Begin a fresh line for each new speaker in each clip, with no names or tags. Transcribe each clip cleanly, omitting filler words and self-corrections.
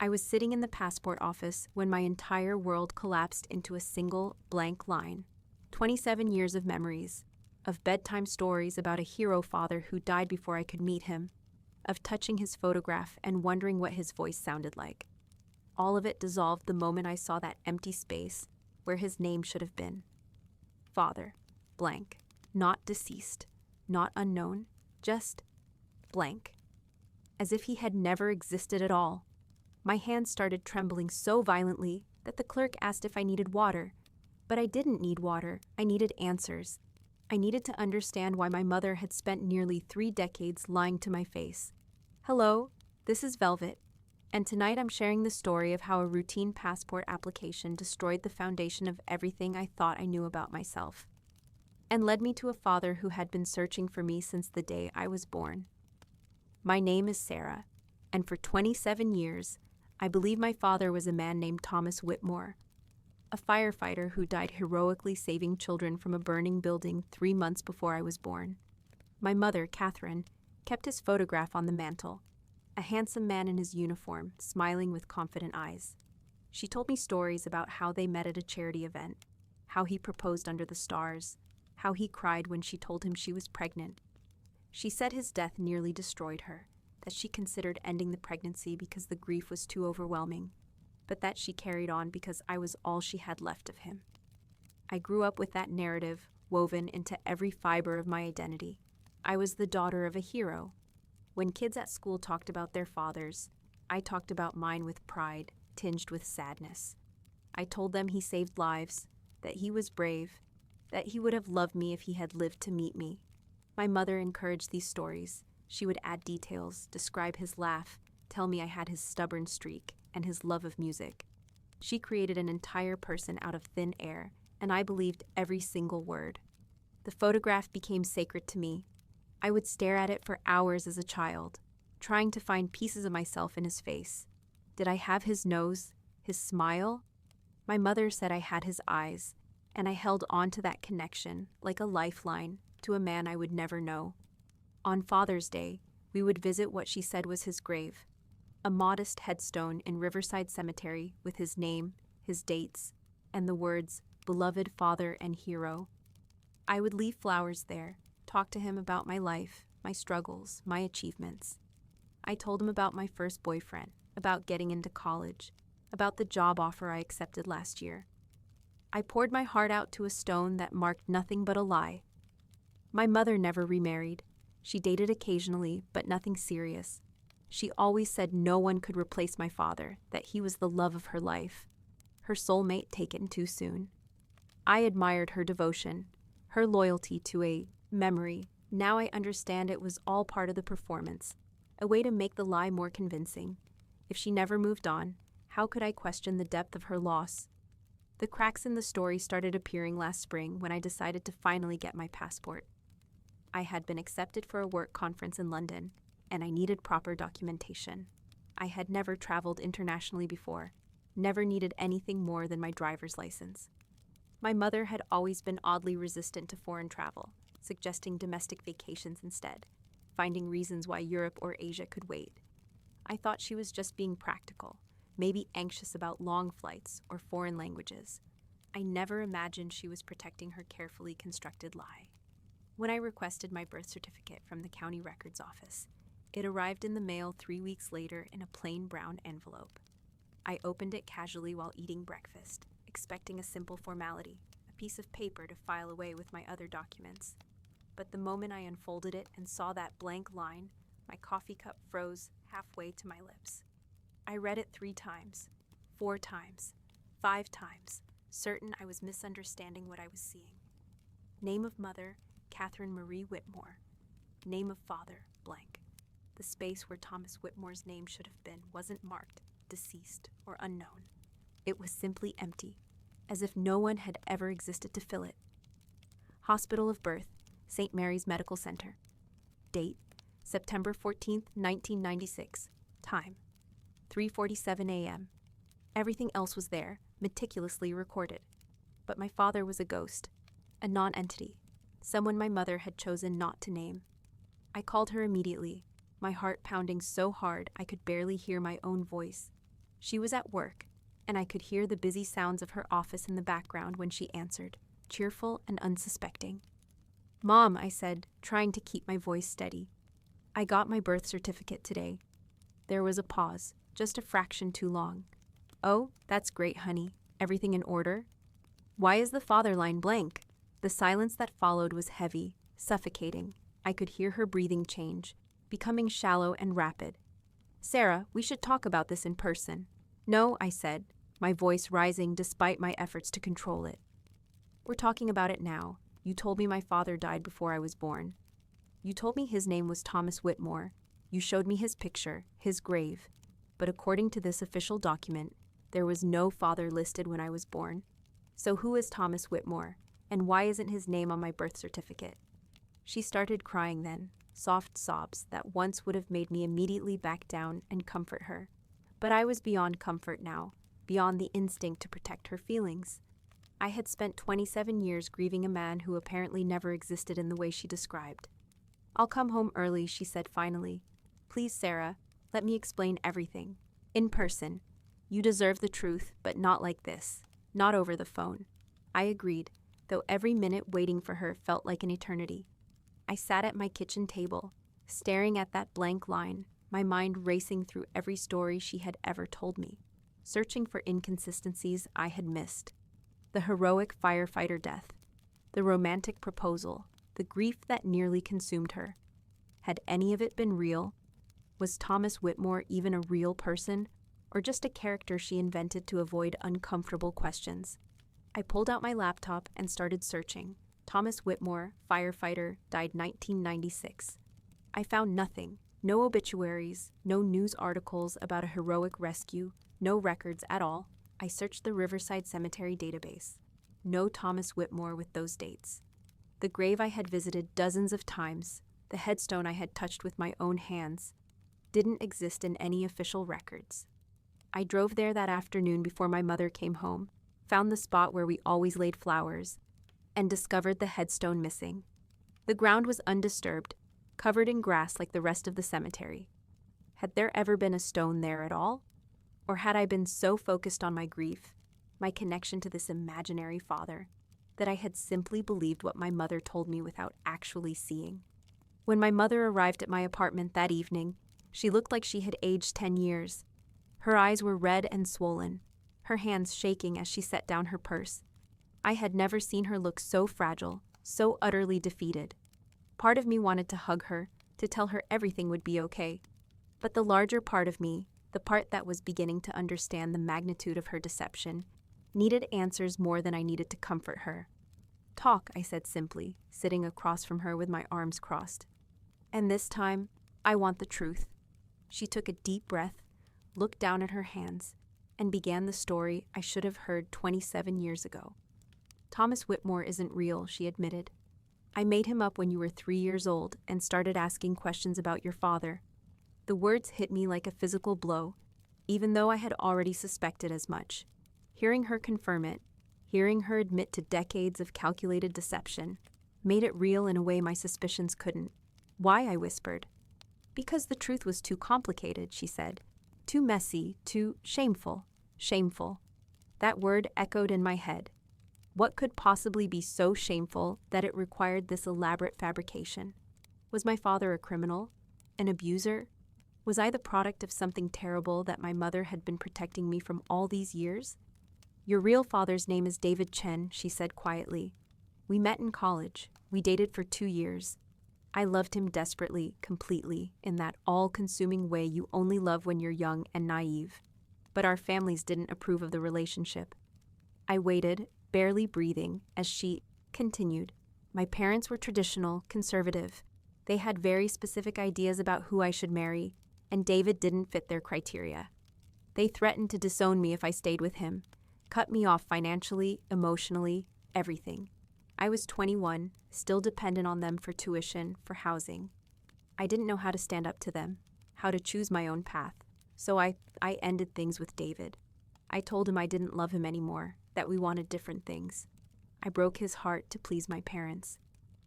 I was sitting in the passport office when my entire world collapsed into a single blank line. 27 years of memories, of bedtime stories about a hero father who died before I could meet him, of touching his photograph and wondering what his voice sounded like. All of it dissolved the moment I saw that empty space where his name should have been. Father, blank, not deceased, not unknown, just blank. As if he had never existed at all. My hands started trembling so violently that the clerk asked if I needed water. But I didn't need water, I needed answers. I needed to understand why my mother had spent nearly 3 decades lying to my face. Hello, this is Velvet, and tonight I'm sharing the story of how a routine passport application destroyed the foundation of everything I thought I knew about myself, and led me to a father who had been searching for me since the day I was born. My name is Sarah, and for 27 years, I believe my father was a man named Thomas Whitmore, a firefighter who died heroically saving children from a burning building 3 months before I was born. My mother, Catherine, kept his photograph on the mantel, a handsome man in his uniform, smiling with confident eyes. She told me stories about how they met at a charity event, how he proposed under the stars, how he cried when she told him she was pregnant. She said his death nearly destroyed her, that she considered ending the pregnancy because the grief was too overwhelming, but that she carried on because I was all she had left of him. I grew up with that narrative woven into every fiber of my identity. I was the daughter of a hero. When kids at school talked about their fathers, I talked about mine with pride, tinged with sadness. I told them he saved lives, that he was brave, that he would have loved me if he had lived to meet me. My mother encouraged these stories. She would add details, describe his laugh, tell me I had his stubborn streak and his love of music. She created an entire person out of thin air, and I believed every single word. The photograph became sacred to me. I would stare at it for hours as a child, trying to find pieces of myself in his face. Did I have his nose, his smile? My mother said I had his eyes, and I held on to that connection like a lifeline to a man I would never know. On Father's Day, we would visit what she said was his grave, a modest headstone in Riverside Cemetery with his name, his dates, and the words, "Beloved Father and Hero." I would leave flowers there, talk to him about my life, my struggles, my achievements. I told him about my first boyfriend, about getting into college, about the job offer I accepted last year. I poured my heart out to a stone that marked nothing but a lie. My mother never remarried. She dated occasionally, but nothing serious. She always said no one could replace my father, that he was the love of her life. Her soulmate taken too soon. I admired her devotion, her loyalty to a memory. Now I understand it was all part of the performance, a way to make the lie more convincing. If she never moved on, how could I question the depth of her loss? The cracks in the story started appearing last spring when I decided to finally get my passport. I had been accepted for a work conference in London, and I needed proper documentation. I had never traveled internationally before, never needed anything more than my driver's license. My mother had always been oddly resistant to foreign travel, suggesting domestic vacations instead, finding reasons why Europe or Asia could wait. I thought she was just being practical, maybe anxious about long flights or foreign languages. I never imagined she was protecting her carefully constructed lie. When I requested my birth certificate from the county records office, it arrived in the mail 3 weeks later in a plain brown envelope. I opened it casually while eating breakfast, expecting a simple formality, a piece of paper to file away with my other documents. But the moment I unfolded it and saw that blank line, my coffee cup froze halfway to my lips. I read it 3 times, 4 times, 5 times, certain I was misunderstanding what I was seeing. Name of mother, Catherine Marie Whitmore. Name of father, blank. The space where Thomas Whitmore's name should have been wasn't marked, deceased, or unknown. It was simply empty, as if no one had ever existed to fill it. Hospital of birth, St. Mary's Medical Center. Date, September 14th, 1996. Time, 3:47 a.m. Everything else was there, meticulously recorded. But my father was a ghost, a non-entity, someone my mother had chosen not to name. I called her immediately, my heart pounding so hard I could barely hear my own voice. She was at work, and I could hear the busy sounds of her office in the background when she answered, cheerful and unsuspecting. "Mom," I said, trying to keep my voice steady. "I got my birth certificate today." There was a pause, just a fraction too long. "Oh, that's great, honey. Everything in order?" "Why is the father line blank?" The silence that followed was heavy, suffocating. I could hear her breathing change, becoming shallow and rapid. "Sarah, we should talk about this in person." "No," I said, my voice rising despite my efforts to control it. "We're talking about it now. You told me my father died before I was born. You told me his name was Thomas Whitmore. You showed me his picture, his grave. But according to this official document, there was no father listed when I was born. So who is Thomas Whitmore, and why isn't his name on my birth certificate?" She started crying then, soft sobs that once would have made me immediately back down and comfort her. But I was beyond comfort now, beyond the instinct to protect her feelings. I had spent 27 years grieving a man who apparently never existed in the way she described. "I'll come home early," she said finally. "Please, Sarah, let me explain everything. In person. You deserve the truth, but not like this. Not over the phone." I agreed, though every minute waiting for her felt like an eternity. I sat at my kitchen table, staring at that blank line, my mind racing through every story she had ever told me, searching for inconsistencies I had missed. The heroic firefighter death, the romantic proposal, the grief that nearly consumed her. Had any of it been real? Was Thomas Whitmore even a real person, or just a character she invented to avoid uncomfortable questions? I pulled out my laptop and started searching. Thomas Whitmore, firefighter, died 1996. I found nothing. No obituaries, no news articles about a heroic rescue, no records at all. I searched the Riverside Cemetery database. No Thomas Whitmore with those dates. The grave I had visited dozens of times, the headstone I had touched with my own hands, didn't exist in any official records. I drove there that afternoon before my mother came home, found the spot where we always laid flowers, and discovered the headstone missing. The ground was undisturbed, covered in grass like the rest of the cemetery. Had there ever been a stone there at all? Or had I been so focused on my grief, my connection to this imaginary father, that I had simply believed what my mother told me without actually seeing? When my mother arrived at my apartment that evening, she looked like she had aged 10 years. Her eyes were red and swollen, her hands shaking as she set down her purse. I had never seen her look so fragile, so utterly defeated. Part of me wanted to hug her, to tell her everything would be okay. But the larger part of me, the part that was beginning to understand the magnitude of her deception, needed answers more than I needed to comfort her. "Talk," I said simply, sitting across from her with my arms crossed. "And this time, I want the truth." She took a deep breath, looked down at her hands, and began the story I should have heard 27 years ago. "Thomas Whitmore isn't real," she admitted. "I made him up when you were 3 years old and started asking questions about your father." The words hit me like a physical blow, even though I had already suspected as much. Hearing her confirm it, hearing her admit to decades of calculated deception, made it real in a way my suspicions couldn't. "Why?" I whispered. "Because the truth was too complicated," she said. "Too messy, too shameful." Shameful. That word echoed in my head. What could possibly be so shameful that it required this elaborate fabrication? Was my father a criminal? An abuser? Was I the product of something terrible that my mother had been protecting me from all these years? "Your real father's name is David Chen," she said quietly. "We met in college. We dated for 2 years. I loved him desperately, completely, in that all-consuming way you only love when you're young and naive. But our families didn't approve of the relationship." I waited, barely breathing, as she continued. "My parents were traditional, conservative. They had very specific ideas about who I should marry, and David didn't fit their criteria. They threatened to disown me if I stayed with him, cut me off financially, emotionally, everything. I was 21, still dependent on them for tuition, for housing. I didn't know how to stand up to them, how to choose my own path, so I ended things with David. I told him I didn't love him anymore, that we wanted different things. I broke his heart to please my parents."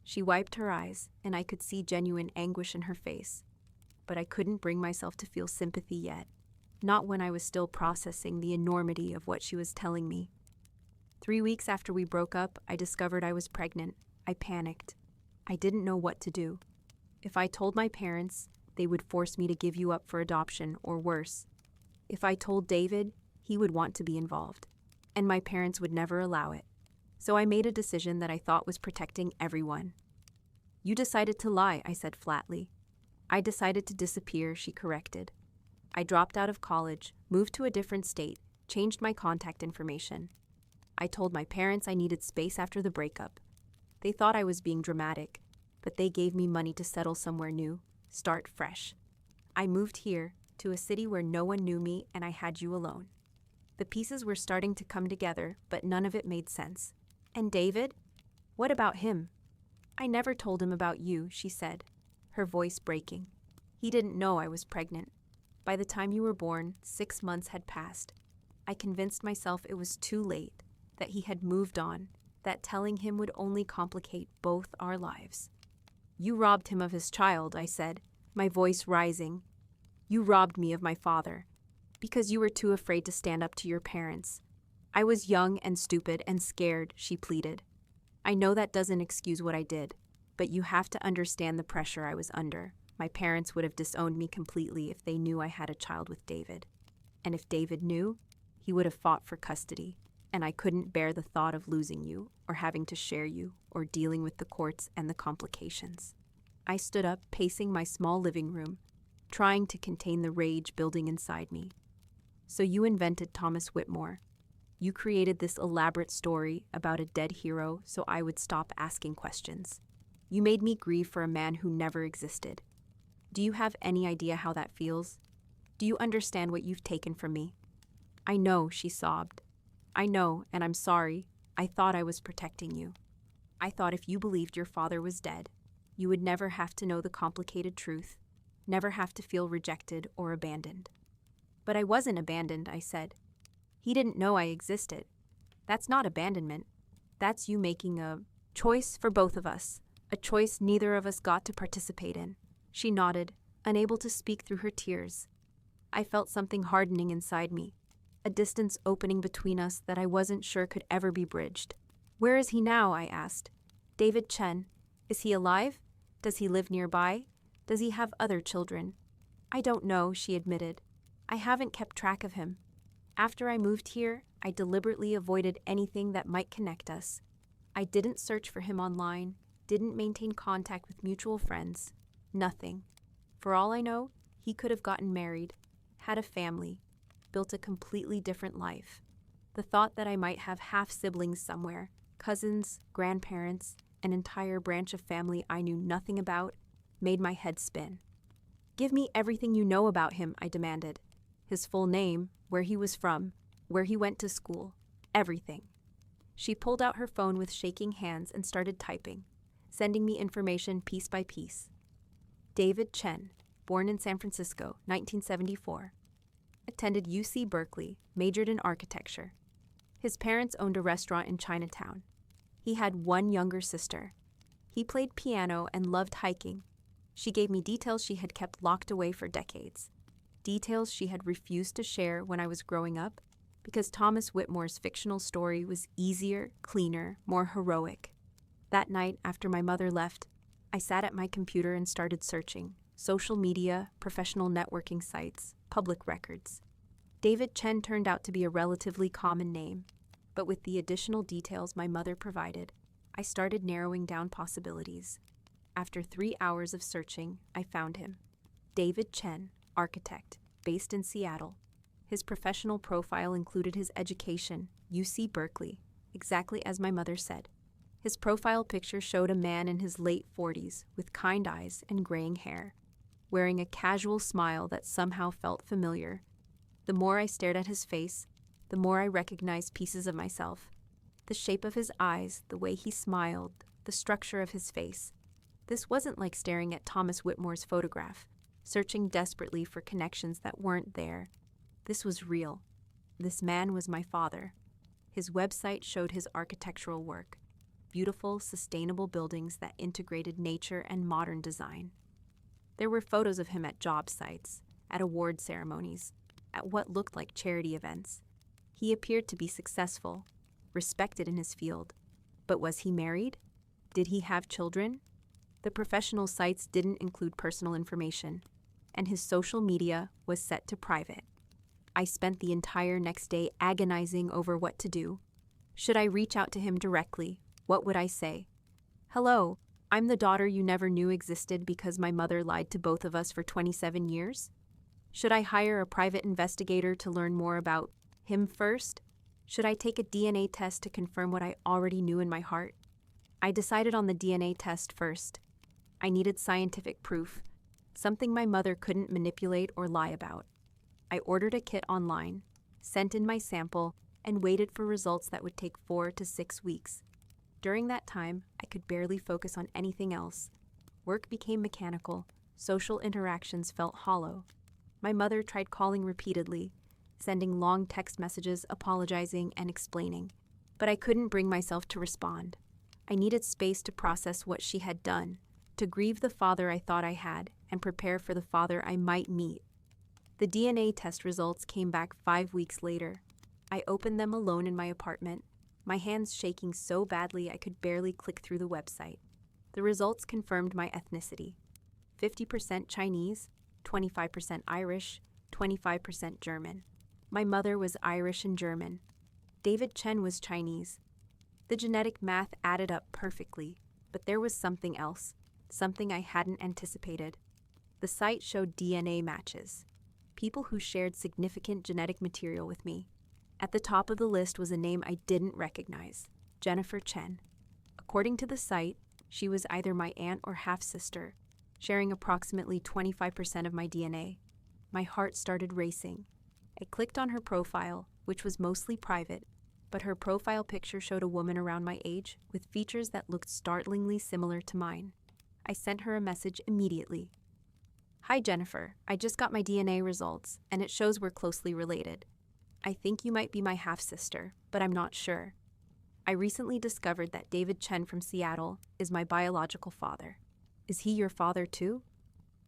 She wiped her eyes, and I could see genuine anguish in her face. But I couldn't bring myself to feel sympathy yet. not when I was still processing the enormity of what she was telling me. 3 weeks after we broke up, I discovered I was pregnant. I panicked. I didn't know what to do. If I told my parents, they would force me to give you up for adoption, or worse. If I told David, he would want to be involved, and my parents would never allow it. So I made a decision that I thought was protecting everyone. You decided to lie, I said flatly. I decided to disappear, she corrected. I dropped out of college, moved to a different state, changed my contact information. I told my parents I needed space after the breakup. They thought I was being dramatic, but they gave me money to settle somewhere new, start fresh. I moved here, to a city where no one knew me, and I had you alone. The pieces were starting to come together, but none of it made sense. And David? What about him? I never told him about you, she said, her voice breaking. He didn't know I was pregnant. By the time you were born, 6 months had passed. I convinced myself it was too late, that he had moved on, that telling him would only complicate both our lives. You robbed him of his child, I said, my voice rising. You robbed me of my father, because you were too afraid to stand up to your parents. I was young and stupid and scared, she pleaded. I know that doesn't excuse what I did, but you have to understand the pressure I was under. My parents would have disowned me completely if they knew I had a child with David. And if David knew, he would have fought for custody, and I couldn't bear the thought of losing you, or having to share you, or dealing with the courts and the complications. I stood up, pacing my small living room, trying to contain the rage building inside me. So you invented Thomas Whitmore. You created this elaborate story about a dead hero so I would stop asking questions. You made me grieve for a man who never existed. Do you have any idea how that feels? Do you understand what you've taken from me? I know, she sobbed. I know, and I'm sorry. I thought I was protecting you. I thought if you believed your father was dead, you would never have to know the complicated truth, never have to feel rejected or abandoned. But I wasn't abandoned, I said. He didn't know I existed. That's not abandonment. That's you making a choice for both of us, a choice neither of us got to participate in. She nodded, unable to speak through her tears. I felt something hardening inside me, a distance opening between us that I wasn't sure could ever be bridged. Where is he now? I asked. David Chen. Is he alive? Does he live nearby? Does he have other children? I don't know, she admitted. I haven't kept track of him. After I moved here, I deliberately avoided anything that might connect us. I didn't search for him online, didn't maintain contact with mutual friends. Nothing. For all I know, he could have gotten married, had a family, built a completely different life. The thought that I might have half-siblings somewhere, cousins, grandparents, an entire branch of family I knew nothing about, made my head spin. Give me everything you know about him, I demanded. His full name, where he was from, where he went to school, everything. She pulled out her phone with shaking hands and started typing, sending me information piece by piece. David Chen, born in San Francisco, 1974. Attended UC Berkeley, majored in architecture. His parents owned a restaurant in Chinatown. He had one younger sister. He played piano and loved hiking. She gave me details she had kept locked away for decades. Details she had refused to share when I was growing up, because Thomas Whitmore's fictional story was easier, cleaner, more heroic. That night, after my mother left, I sat at my computer and started searching. Social media, professional networking sites, public records. David Chen turned out to be a relatively common name, but with the additional details my mother provided, I started narrowing down possibilities. After 3 hours of searching, I found him. David Chen, architect, based in Seattle. His professional profile included his education, UC Berkeley, exactly as my mother said. His profile picture showed a man in his late 40s with kind eyes and graying hair, wearing a casual smile that somehow felt familiar. The more I stared at his face, the more I recognized pieces of myself. The shape of his eyes, the way he smiled, the structure of his face. This wasn't like staring at Thomas Whitmore's photograph, searching desperately for connections that weren't there. This was real. This man was my father. His website showed his architectural work. Beautiful, sustainable buildings that integrated nature and modern design. There were photos of him at job sites, at award ceremonies, at what looked like charity events. He appeared to be successful, respected in his field. But was he married? Did he have children? The professional sites didn't include personal information, and his social media was set to private. I spent the entire next day agonizing over what to do. Should I reach out to him directly? What would I say? Hello, I'm the daughter you never knew existed because my mother lied to both of us for 27 years? Should I hire a private investigator to learn more about him first? Should I take a DNA test to confirm what I already knew in my heart? I decided on the DNA test first. I needed scientific proof, something my mother couldn't manipulate or lie about. I ordered a kit online, sent in my sample, and waited for results that would take 4 to 6 weeks. During that time, I could barely focus on anything else. Work became mechanical, social interactions felt hollow. My mother tried calling repeatedly, sending long text messages apologizing and explaining, but I couldn't bring myself to respond. I needed space to process what she had done, to grieve the father I thought I had, and prepare for the father I might meet. The DNA test results came back 5 weeks later. I opened them alone in my apartment, my hands shaking so badly I could barely click through the website. The results confirmed my ethnicity: 50% Chinese, 25% Irish, 25% German. My mother was Irish and German. David Chen was Chinese. The genetic math added up perfectly, but there was something else, something I hadn't anticipated. The site showed DNA matches, people who shared significant genetic material with me. At the top of the list was a name I didn't recognize: Jennifer Chen. According to the site, she was either my aunt or half-sister, sharing approximately 25% of my DNA. My heart started racing. I clicked on her profile, which was mostly private, but her profile picture showed a woman around my age with features that looked startlingly similar to mine. I sent her a message immediately. Hi Jennifer, I just got my DNA results, and it shows we're closely related. I think you might be my half-sister, but I'm not sure. I recently discovered that David Chen from Seattle is my biological father. Is he your father too?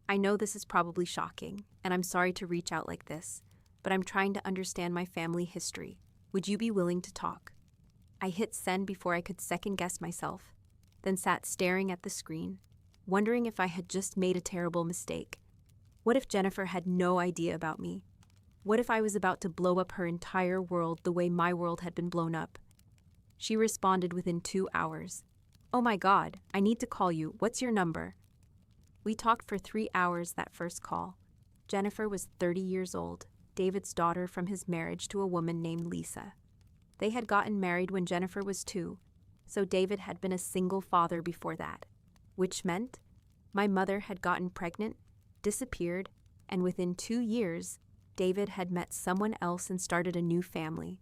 I know this is probably shocking, and I'm sorry to reach out like this, but I'm trying to understand my family history. Would you be willing to talk? I hit send before I could second-guess myself, then sat staring at the screen, wondering if I had just made a terrible mistake. What if Jennifer had no idea about me? What if I was about to blow up her entire world the way my world had been blown up? She responded within 2 hours. Oh my God, I need to call you. What's your number? We talked for 3 hours that first call. Jennifer was 30 years old, David's daughter from his marriage to a woman named Lisa. They had gotten married when Jennifer was 2, so David had been a single father before that, which meant my mother had gotten pregnant, disappeared, and within 2 years, David had met someone else and started a new family,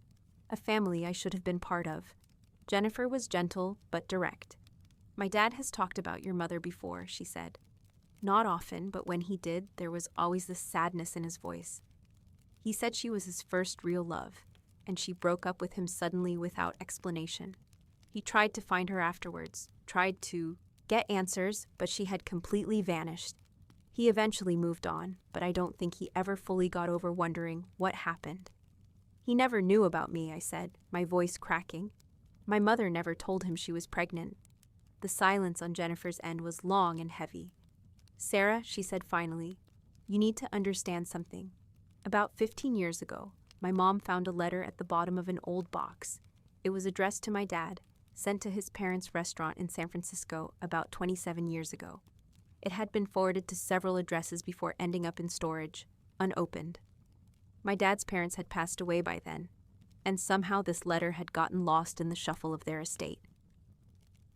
a family I should have been part of. Jennifer was gentle but direct. My dad has talked about your mother before, she said. Not often, but when he did, there was always this sadness in his voice. He said she was his first real love, and she broke up with him suddenly without explanation. He tried to find her afterwards, tried to get answers, but she had completely vanished. He eventually moved on, but I don't think he ever fully got over wondering what happened. He never knew about me, I said, my voice cracking. My mother never told him she was pregnant. The silence on Jennifer's end was long and heavy. Sarah, she said finally, you need to understand something. About 15 years ago, my mom found a letter at the bottom of an old box. It was addressed to my dad, sent to his parents' restaurant in San Francisco about 27 years ago. It had been forwarded to several addresses before ending up in storage, unopened. My dad's parents had passed away by then, and somehow this letter had gotten lost in the shuffle of their estate.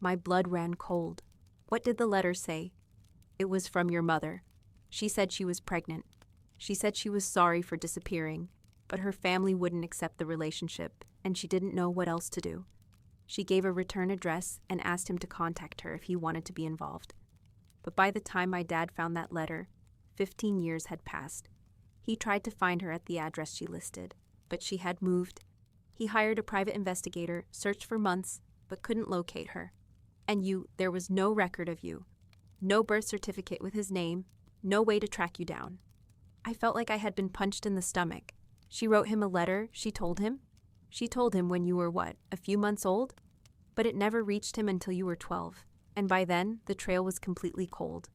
My blood ran cold. What did the letter say? It was from your mother. She said she was pregnant. She said she was sorry for disappearing, but her family wouldn't accept the relationship, and she didn't know what else to do. She gave a return address and asked him to contact her if he wanted to be involved. But by the time my dad found that letter, 15 years had passed. He tried to find her at the address she listed, but she had moved. He hired a private investigator, searched for months, but couldn't locate her. And there was no record of you. No birth certificate with his name, no way to track you down. I felt like I had been punched in the stomach. She wrote him a letter, she told him? She told him when you were what, a few months old? But it never reached him until you were 12, and by then, the trail was completely cold.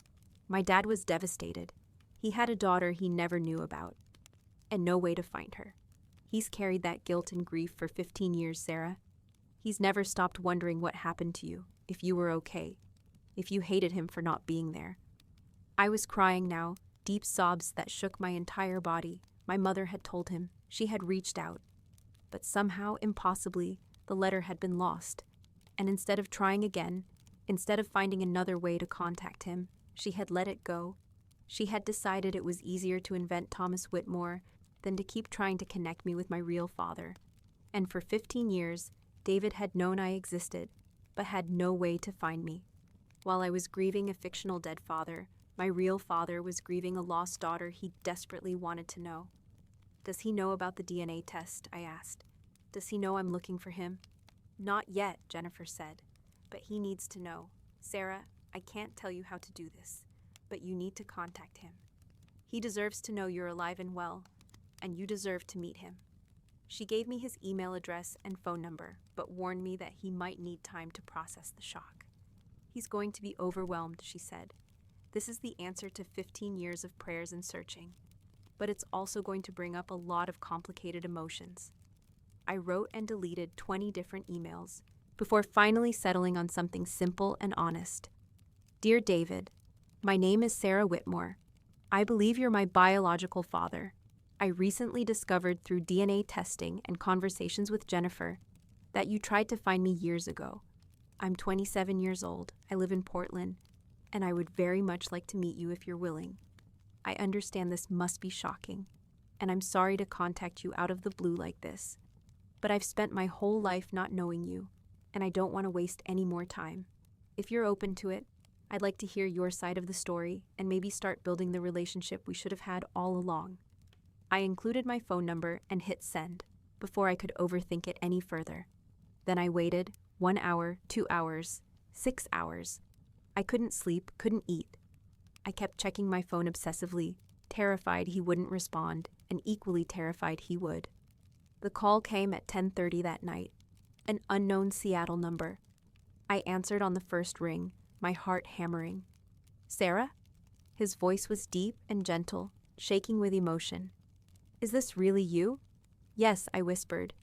My dad was devastated. He had a daughter he never knew about, and no way to find her. He's carried that guilt and grief for 15 years, Sarah. He's never stopped wondering what happened to you, if you were okay, if you hated him for not being there. I was crying now, deep sobs that shook my entire body. My mother had told him. She had reached out. But somehow, impossibly, the letter had been lost. And instead of trying again, instead of finding another way to contact him, she had let it go. She had decided it was easier to invent Thomas Whitmore than to keep trying to connect me with my real father. And for 15 years, David had known I existed, but had no way to find me. While I was grieving a fictional dead father, my real father was grieving a lost daughter he desperately wanted to know. Does he know about the DNA test? I asked. Does he know I'm looking for him? Not yet, Jennifer said, but he needs to know. Sarah, I can't tell you how to do this, but you need to contact him. He deserves to know you're alive and well, and you deserve to meet him. She gave me his email address and phone number, but warned me that he might need time to process the shock. He's going to be overwhelmed, she said. This is the answer to 15 years of prayers and searching, but it's also going to bring up a lot of complicated emotions. I wrote and deleted 20 different emails before finally settling on something simple and honest. Dear David, my name is Sarah Whitmore. I believe you're my biological father. I recently discovered through DNA testing and conversations with Jennifer that you tried to find me years ago. I'm 27 years old, I live in Portland, and I would very much like to meet you if you're willing. I understand this must be shocking, and I'm sorry to contact you out of the blue like this, but I've spent my whole life not knowing you, and I don't want to waste any more time. If you're open to it, I'd like to hear your side of the story and maybe start building the relationship we should have had all along. I included my phone number and hit send before I could overthink it any further. Then I waited 1 hour, 2 hours, 6 hours. I couldn't sleep, couldn't eat. I kept checking my phone obsessively, terrified he wouldn't respond, and equally terrified he would. The call came at 10:30 that night, an unknown Seattle number. I answered on the first ring, my heart hammering. Sarah? His voice was deep and gentle, shaking with emotion. Is this really you? Yes, I whispered.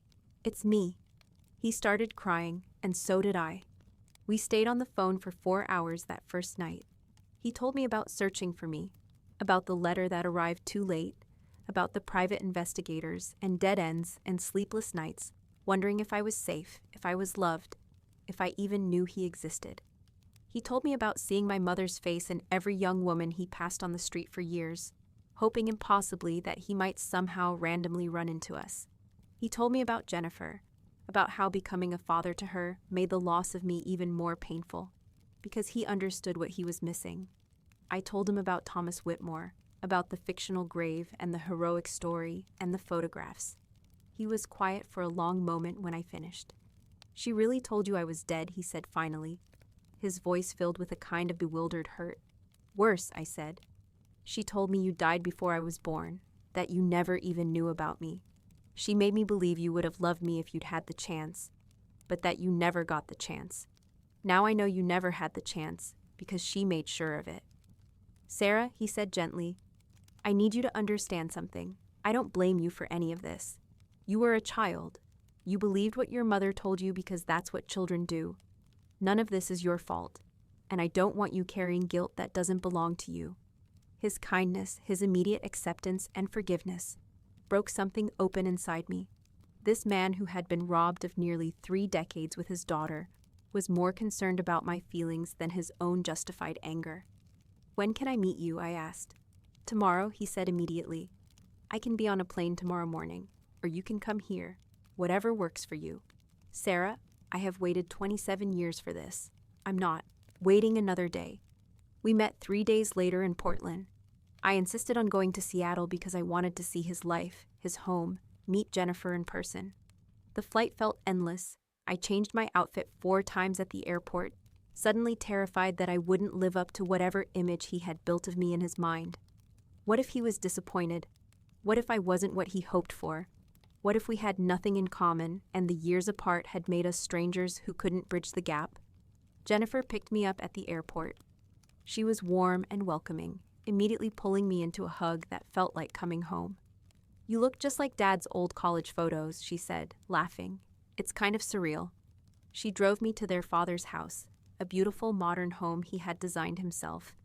It's me. He started crying, and so did I. We stayed on the phone for 4 hours that first night. He told me about searching for me, about the letter that arrived too late, about the private investigators and dead ends and sleepless nights, wondering if I was safe, if I was loved, if I even knew he existed. He told me about seeing my mother's face in every young woman he passed on the street for years, hoping impossibly that he might somehow randomly run into us. He told me about Jennifer, about how becoming a father to her made the loss of me even more painful, because he understood what he was missing. I told him about Thomas Whitmore, about the fictional grave and the heroic story and the photographs. He was quiet for a long moment when I finished. She really told you I was dead, he said finally, his voice filled with a kind of bewildered hurt. Worse, I said. She told me you died before I was born, that you never even knew about me. She made me believe you would have loved me if you'd had the chance, but that you never got the chance. Now I know you never had the chance, because she made sure of it. Sarah, he said gently, I need you to understand something. I don't blame you for any of this. You were a child. You believed what your mother told you because that's what children do. None of this is your fault, and I don't want you carrying guilt that doesn't belong to you. His kindness, his immediate acceptance and forgiveness broke something open inside me. This man who had been robbed of nearly 3 decades with his daughter was more concerned about my feelings than his own justified anger. When can I meet you? I asked. Tomorrow, he said immediately. I can be on a plane tomorrow morning, or you can come here, whatever works for you. Sarah, I have waited 27 years for this. I'm not waiting another day. We met 3 days later in Portland. I insisted on going to Seattle because I wanted to see his life, his home, meet Jennifer in person. The flight felt endless. I changed my outfit 4 times at the airport, suddenly terrified that I wouldn't live up to whatever image he had built of me in his mind. What if he was disappointed? What if I wasn't what he hoped for? What if we had nothing in common and the years apart had made us strangers who couldn't bridge the gap? Jennifer picked me up at the airport. She was warm and welcoming, immediately pulling me into a hug that felt like coming home. "You look just like Dad's old college photos," she said, laughing. "It's kind of surreal." She drove me to their father's house, a beautiful modern home he had designed himself,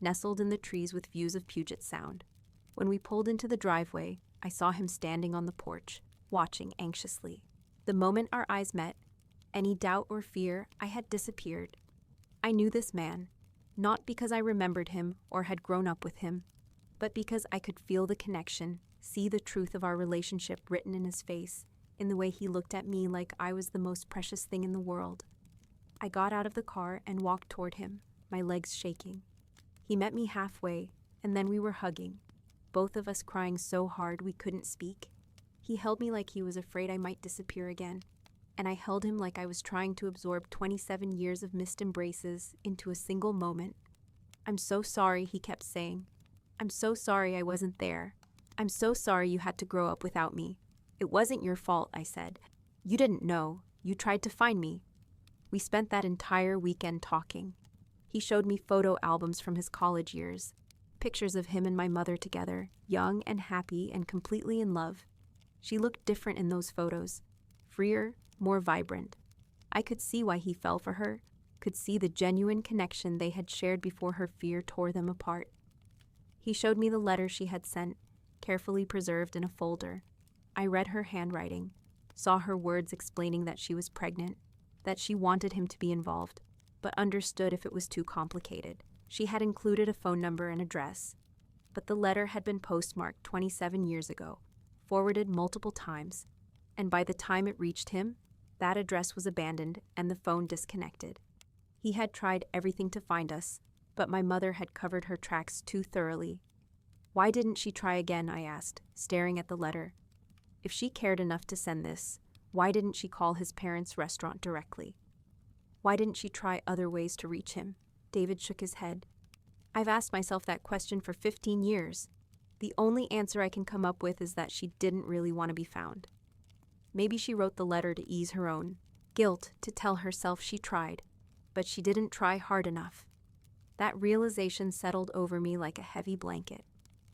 nestled in the trees with views of Puget Sound. When we pulled into the driveway, I saw him standing on the porch, watching anxiously. The moment our eyes met, any doubt or fear I had disappeared. I knew this man, not because I remembered him or had grown up with him, but because I could feel the connection, see the truth of our relationship written in his face, in the way he looked at me like I was the most precious thing in the world. I got out of the car and walked toward him, my legs shaking. He met me halfway, and then we were hugging, both of us crying so hard we couldn't speak. He held me like he was afraid I might disappear again, and I held him like I was trying to absorb 27 years of missed embraces into a single moment. "I'm so sorry," he kept saying. "I'm so sorry I wasn't there. I'm so sorry you had to grow up without me. It wasn't your fault," I said. "You didn't know. You tried to find me." We spent that entire weekend talking. He showed me photo albums from his college years, pictures of him and my mother together, young and happy and completely in love. She looked different in those photos, freer, more vibrant. I could see why he fell for her, could see the genuine connection they had shared before her fear tore them apart. He showed me the letter she had sent, carefully preserved in a folder. I read her handwriting, saw her words explaining that she was pregnant, that she wanted him to be involved, but understood if it was too complicated. She had included a phone number and address, but the letter had been postmarked 27 years ago, forwarded multiple times, and by the time it reached him, that address was abandoned and the phone disconnected. He had tried everything to find us, but my mother had covered her tracks too thoroughly. Why didn't she try again, I asked, staring at the letter. If she cared enough to send this, why didn't she call his parents' restaurant directly? Why didn't she try other ways to reach him? David shook his head. I've asked myself that question for 15 years. The only answer I can come up with is that she didn't really want to be found. Maybe she wrote the letter to ease her own guilt, to tell herself she tried, but she didn't try hard enough. That realization settled over me like a heavy blanket.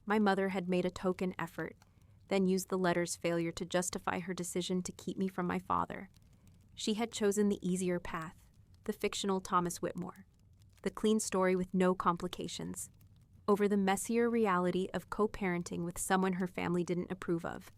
My mother had made a token effort, then used the letter's failure to justify her decision to keep me from my father. She had chosen the easier path, the fictional Thomas Whitmore, the clean story with no complications, over the messier reality of co-parenting with someone her family didn't approve of.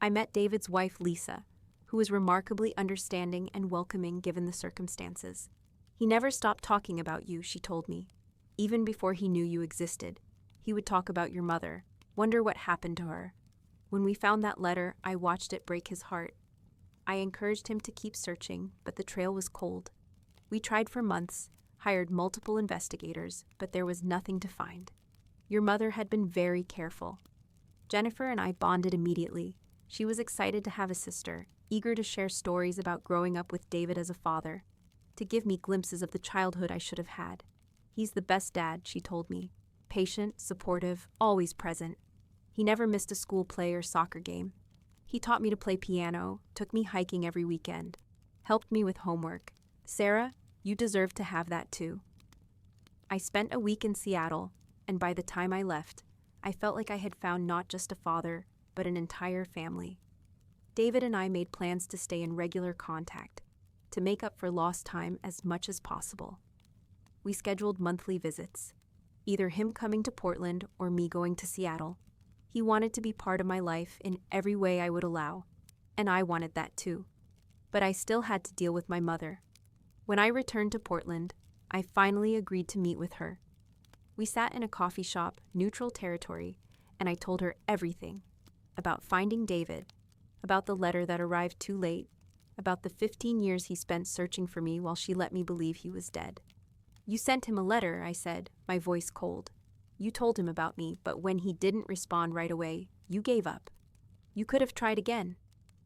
I met David's wife, Lisa, who was remarkably understanding and welcoming given the circumstances. "He never stopped talking about you," she told me. "Even before he knew you existed. He would talk about your mother, wonder what happened to her." When we found that letter, I watched it break his heart. I encouraged him to keep searching, but the trail was cold. We tried for months, hired multiple investigators, but there was nothing to find. Your mother had been very careful. Jennifer and I bonded immediately. She was excited to have a sister, eager to share stories about growing up with David as a father, to give me glimpses of the childhood I should have had. "He's the best dad," she told me. "Patient, supportive, always present. He never missed a school play or soccer game. He taught me to play piano, took me hiking every weekend, helped me with homework. Sarah, you deserve to have that too." I spent a week in Seattle, and by the time I left, I felt like I had found not just a father, but an entire family. David and I made plans to stay in regular contact, to make up for lost time as much as possible. We scheduled monthly visits, either him coming to Portland or me going to Seattle. He wanted to be part of my life in every way I would allow, and I wanted that too. But I still had to deal with my mother. When I returned to Portland, I finally agreed to meet with her. We sat in a coffee shop, neutral territory, and I told her everything about finding David, about the letter that arrived too late, about the 15 years he spent searching for me while she let me believe he was dead. "You sent him a letter," I said, my voice cold. "You told him about me, but when he didn't respond right away, you gave up. You could have tried again.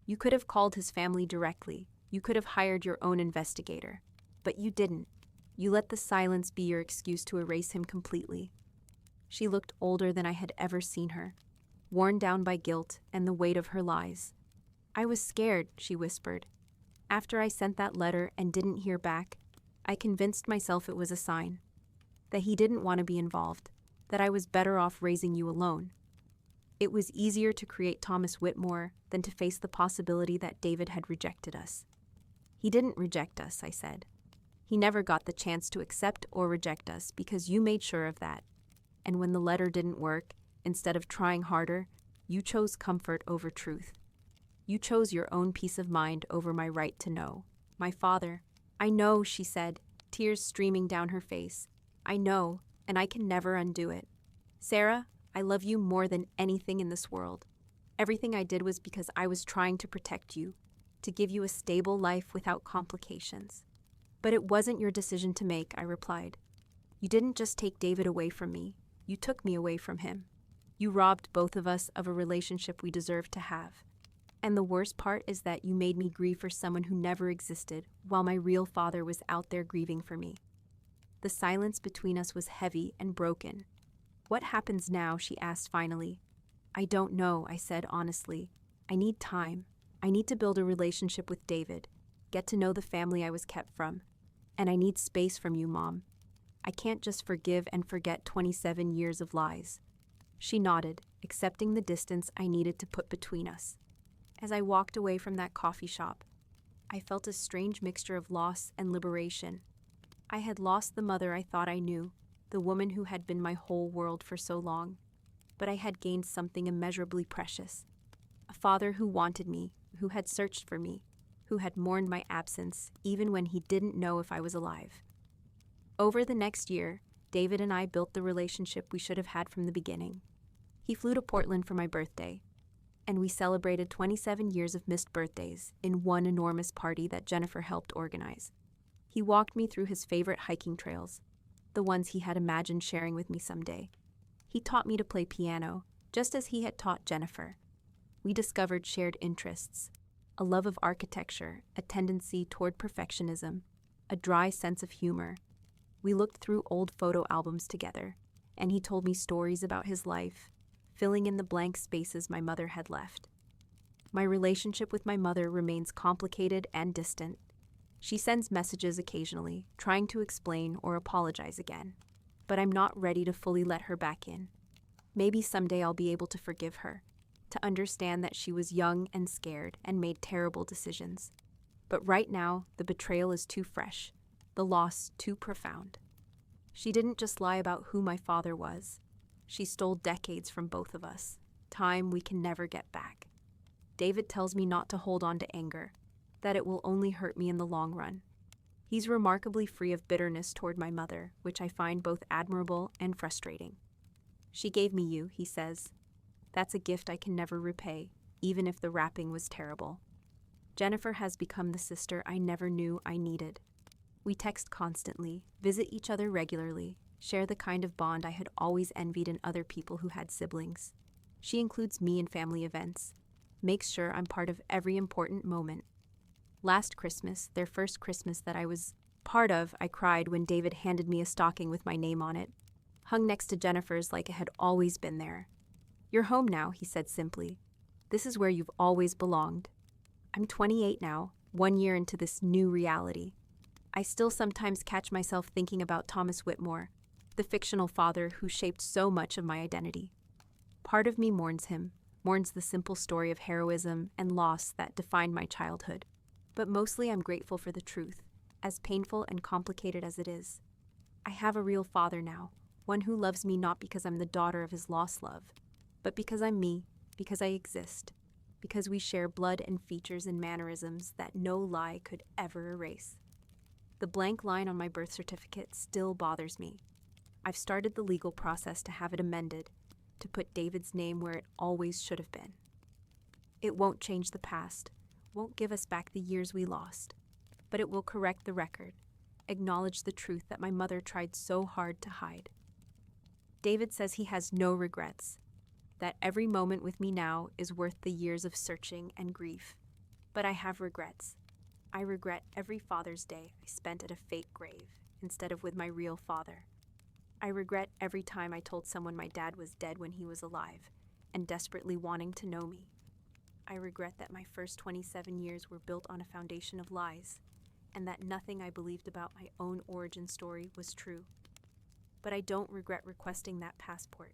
You could have called his family directly. You could have hired your own investigator. But you didn't. You let the silence be your excuse to erase him completely." She looked older than I had ever seen her. worn down by guilt and the weight of her lies. "I was scared," she whispered. "After I sent that letter and didn't hear back, I convinced myself it was a sign. That he didn't want to be involved, that I was better off raising you alone. It was easier to create Thomas Whitmore than to face the possibility that David had rejected us." "He didn't reject us," I said. "He never got the chance to accept or reject us because you made sure of that. And when the letter didn't work, instead of trying harder, you chose comfort over truth. You chose your own peace of mind over my right to know. My father—" "I know," she said, tears streaming down her face. "I know, and I can never undo it. Sarah, I love you more than anything in this world. Everything I did was because I was trying to protect you, to give you a stable life without complications." "But it wasn't your decision to make," I replied. "You didn't just take David away from me, you took me away from him. You robbed both of us of a relationship we deserved to have. And the worst part is that you made me grieve for someone who never existed, while my real father was out there grieving for me." The silence between us was heavy and broken. "What happens now?" she asked finally. "I don't know," I said honestly. "I need time. I need to build a relationship with David, get to know the family I was kept from. And I need space from you, Mom. I can't just forgive and forget 27 years of lies." She nodded, accepting the distance I needed to put between us. As I walked away from that coffee shop, I felt a strange mixture of loss and liberation. I had lost the mother I thought I knew, the woman who had been my whole world for so long. But I had gained something immeasurably precious. A father who wanted me, who had searched for me, who had mourned my absence even when he didn't know if I was alive. Over the next year, David and I built the relationship we should have had from the beginning. He flew to Portland for my birthday, and we celebrated 27 years of missed birthdays in one enormous party that Jennifer helped organize. He walked me through his favorite hiking trails, the ones he had imagined sharing with me someday. He taught me to play piano, just as he had taught Jennifer. We discovered shared interests, a love of architecture, a tendency toward perfectionism, a dry sense of humor. We looked through old photo albums together, and he told me stories about his life, filling in the blank spaces my mother had left. My relationship with my mother remains complicated and distant. She sends messages occasionally, trying to explain or apologize again, but I'm not ready to fully let her back in. Maybe someday I'll be able to forgive her, to understand that she was young and scared and made terrible decisions. But right now, the betrayal is too fresh, the loss too profound. She didn't just lie about who my father was. She stole decades from both of us, time we can never get back. David tells me not to hold on to anger, that it will only hurt me in the long run. He's remarkably free of bitterness toward my mother, which I find both admirable and frustrating. "She gave me you," he says. "That's a gift I can never repay, even if the wrapping was terrible." Jennifer has become the sister I never knew I needed. We text constantly, visit each other regularly, share the kind of bond I had always envied in other people who had siblings. She includes me in family events, makes sure I'm part of every important moment. Last Christmas, their first Christmas that I was part of, I cried when David handed me a stocking with my name on it, hung next to Jennifer's like it had always been there. "You're home now," he said simply. "This is where you've always belonged." I'm 28 now, 1 year into this new reality. I still sometimes catch myself thinking about Thomas Whitmore, the fictional father who shaped so much of my identity. Part of me mourns him, mourns the simple story of heroism and loss that defined my childhood. But mostly I'm grateful for the truth, as painful and complicated as it is. I have a real father now, one who loves me not because I'm the daughter of his lost love, but because I'm me, because I exist, because we share blood and features and mannerisms that no lie could ever erase. The blank line on my birth certificate still bothers me. I've started the legal process to have it amended, to put David's name where it always should have been. It won't change the past, won't give us back the years we lost, but it will correct the record, acknowledge the truth that my mother tried so hard to hide. David says he has no regrets, that every moment with me now is worth the years of searching and grief. But I have regrets. I regret every Father's Day I spent at a fake grave instead of with my real father. I regret every time I told someone my dad was dead when he was alive, and desperately wanting to know me. I regret that my first 27 years were built on a foundation of lies, and that nothing I believed about my own origin story was true. But I don't regret requesting that passport.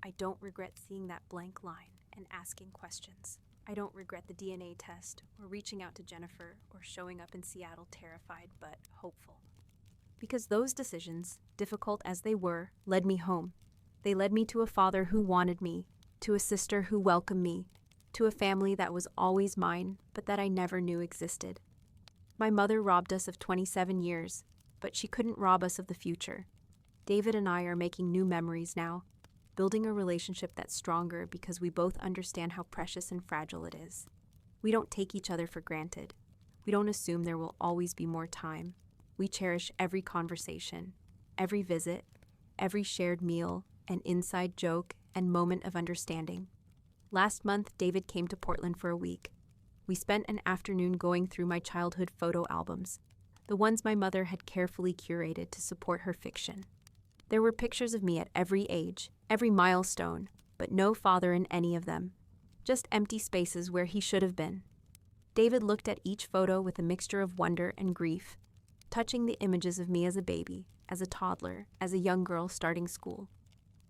I don't regret seeing that blank line and asking questions. I don't regret the DNA test, or reaching out to Jennifer, or showing up in Seattle terrified but hopeful. Because those decisions, difficult as they were, led me home. They led me to a father who wanted me, to a sister who welcomed me, to a family that was always mine, but that I never knew existed. My mother robbed us of 27 years, but she couldn't rob us of the future. David and I are making new memories now, building a relationship that's stronger because we both understand how precious and fragile it is. We don't take each other for granted. We don't assume there will always be more time. We cherish every conversation, every visit, every shared meal, an inside joke, and moment of understanding. Last month, David came to Portland for a week. We spent an afternoon going through my childhood photo albums, the ones my mother had carefully curated to support her fiction. There were pictures of me at every age, every milestone, but no father in any of them. Just empty spaces where he should have been. David looked at each photo with a mixture of wonder and grief, touching the images of me as a baby, as a toddler, as a young girl starting school.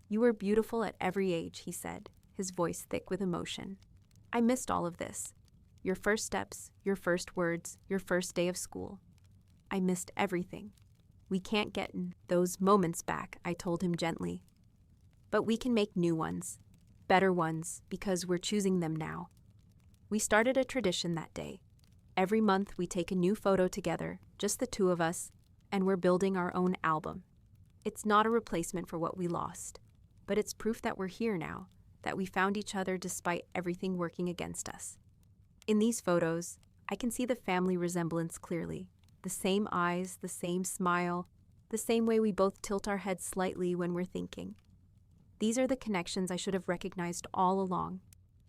"You were beautiful at every age," he said, his voice thick with emotion. "I missed all of this. Your first steps, your first words, your first day of school. I missed everything. We can't get those moments back," I told him gently. "But we can make new ones, better ones, because we're choosing them now." We started a tradition that day. Every month we take a new photo together, just the two of us, and we're building our own album. It's not a replacement for what we lost, but it's proof that we're here now, that we found each other despite everything working against us. In these photos, I can see the family resemblance clearly. The same eyes, the same smile, the same way we both tilt our heads slightly when we're thinking. These are the connections I should have recognized all along,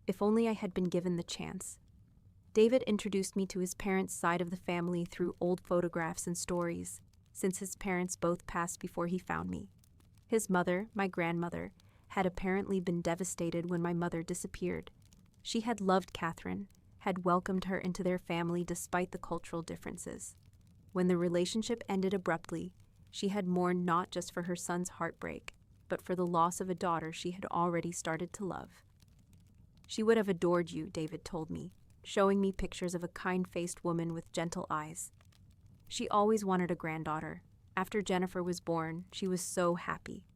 if only I had been given the chance. David introduced me to his parents' side of the family through old photographs and stories, since his parents both passed before he found me. His mother, my grandmother, had apparently been devastated when my mother disappeared. She had loved Catherine, had welcomed her into their family despite the cultural differences. When the relationship ended abruptly, she had mourned not just for her son's heartbreak, but for the loss of a daughter she had already started to love. "She would have adored you," David told me, showing me pictures of a kind-faced woman with gentle eyes. "She always wanted a granddaughter. After Jennifer was born, she was so happy.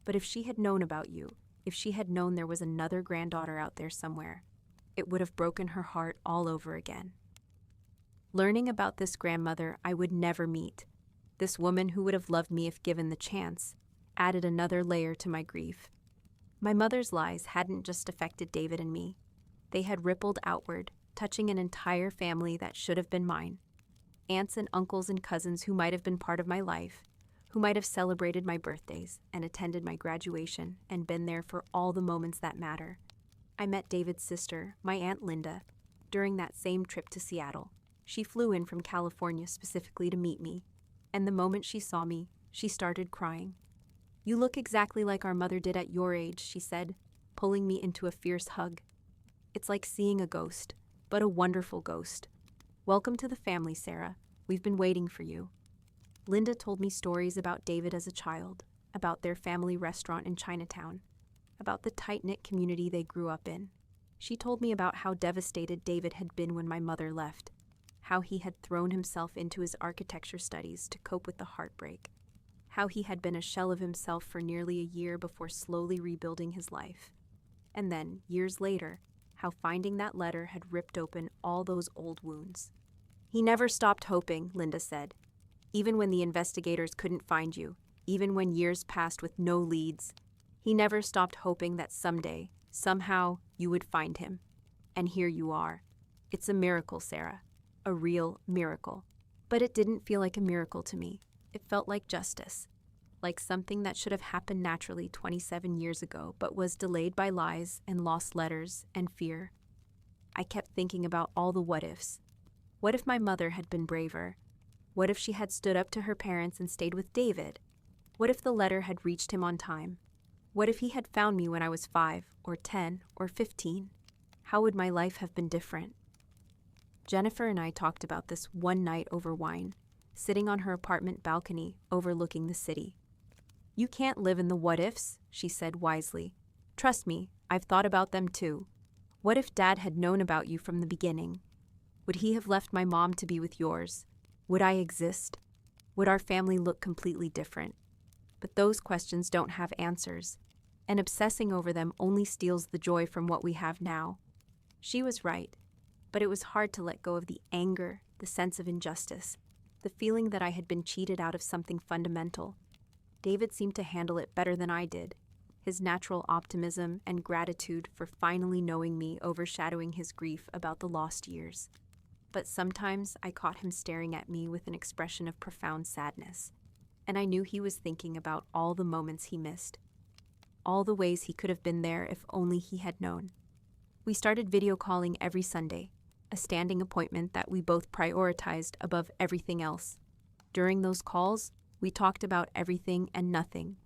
But if she had known about you, if she had known there was another granddaughter out there somewhere, it would have broken her heart all over again." Learning about this grandmother I would never meet, this woman who would have loved me if given the chance, added another layer to my grief. My mother's lies hadn't just affected David and me. They had rippled outward, touching an entire family that should have been mine. Aunts and uncles and cousins who might have been part of my life, who might have celebrated my birthdays and attended my graduation and been there for all the moments that matter. I met David's sister, my Aunt Linda, during that same trip to Seattle. She flew in from California specifically to meet me, and the moment she saw me, she started crying. "You look exactly like our mother did at your age," she said, pulling me into a fierce hug. "It's like seeing a ghost, but a wonderful ghost. Welcome to the family, Sarah. We've been waiting for you." Linda told me stories about David as a child, about their family restaurant in Chinatown, about the tight-knit community they grew up in. She told me about how devastated David had been when my mother left, how he had thrown himself into his architecture studies to cope with the heartbreak, how he had been a shell of himself for nearly a year before slowly rebuilding his life. And then, years later, how finding that letter had ripped open all those old wounds. "He never stopped hoping," Linda said. "Even when the investigators couldn't find you, even when years passed with no leads, he never stopped hoping that someday, somehow, you would find him. And here you are. It's a miracle, Sarah. A real miracle." But it didn't feel like a miracle to me. It felt like justice, like something that should have happened naturally 27 years ago, but was delayed by lies and lost letters and fear. I kept thinking about all the what-ifs. What if my mother had been braver? What if she had stood up to her parents and stayed with David? What if the letter had reached him on time? What if he had found me when I was 5 or 10 or 15? How would my life have been different? Jennifer and I talked about this one night over wine, sitting on her apartment balcony overlooking the city. "You can't live in the what-ifs," she said wisely. "Trust me, I've thought about them too. What if Dad had known about you from the beginning? Would he have left my mom to be with yours? Would I exist? Would our family look completely different?" But those questions don't have answers, and obsessing over them only steals the joy from what we have now. She was right, but it was hard to let go of the anger, the sense of injustice, the feeling that I had been cheated out of something fundamental. David seemed to handle it better than I did, his natural optimism and gratitude for finally knowing me overshadowing his grief about the lost years. But sometimes I caught him staring at me with an expression of profound sadness, and I knew he was thinking about all the moments he missed, all the ways he could have been there if only he had known. We started video calling every Sunday, a standing appointment that we both prioritized above everything else. During those calls, we talked about everything and nothing.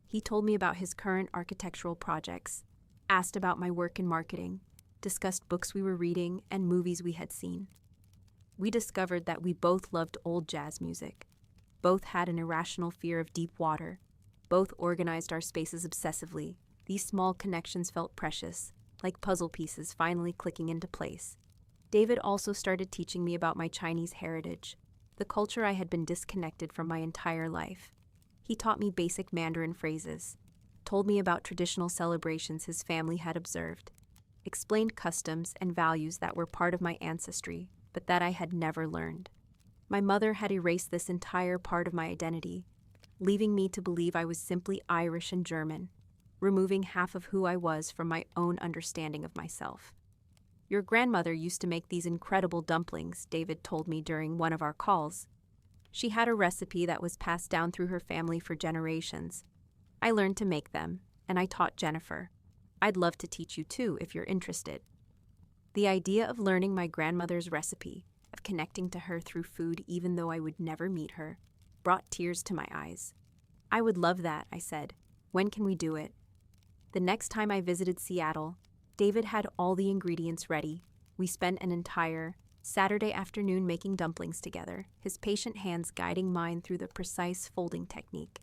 He told me about his current architectural projects, asked about my work in marketing, discussed books we were reading and movies we had seen. We discovered that we both loved old jazz music, both had an irrational fear of deep water, both organized our spaces obsessively. These small connections felt precious, like puzzle pieces finally clicking into place. David also started teaching me about my Chinese heritage, the culture I had been disconnected from my entire life. He taught me basic Mandarin phrases, told me about traditional celebrations his family had observed, explained customs and values that were part of my ancestry, but that I had never learned. My mother had erased this entire part of my identity, leaving me to believe I was simply Irish and German, removing half of who I was from my own understanding of myself. "Your grandmother used to make these incredible dumplings," David told me during one of our calls. "She had a recipe that was passed down through her family for generations. I learned to make them, and I taught Jennifer. I'd love to teach you too if you're interested." The idea of learning my grandmother's recipe, of connecting to her through food even though I would never meet her, brought tears to my eyes. "I would love that," I said. "When can we do it?" The next time I visited Seattle, David had all the ingredients ready. We spent an entire Saturday afternoon making dumplings together, his patient hands guiding mine through the precise folding technique.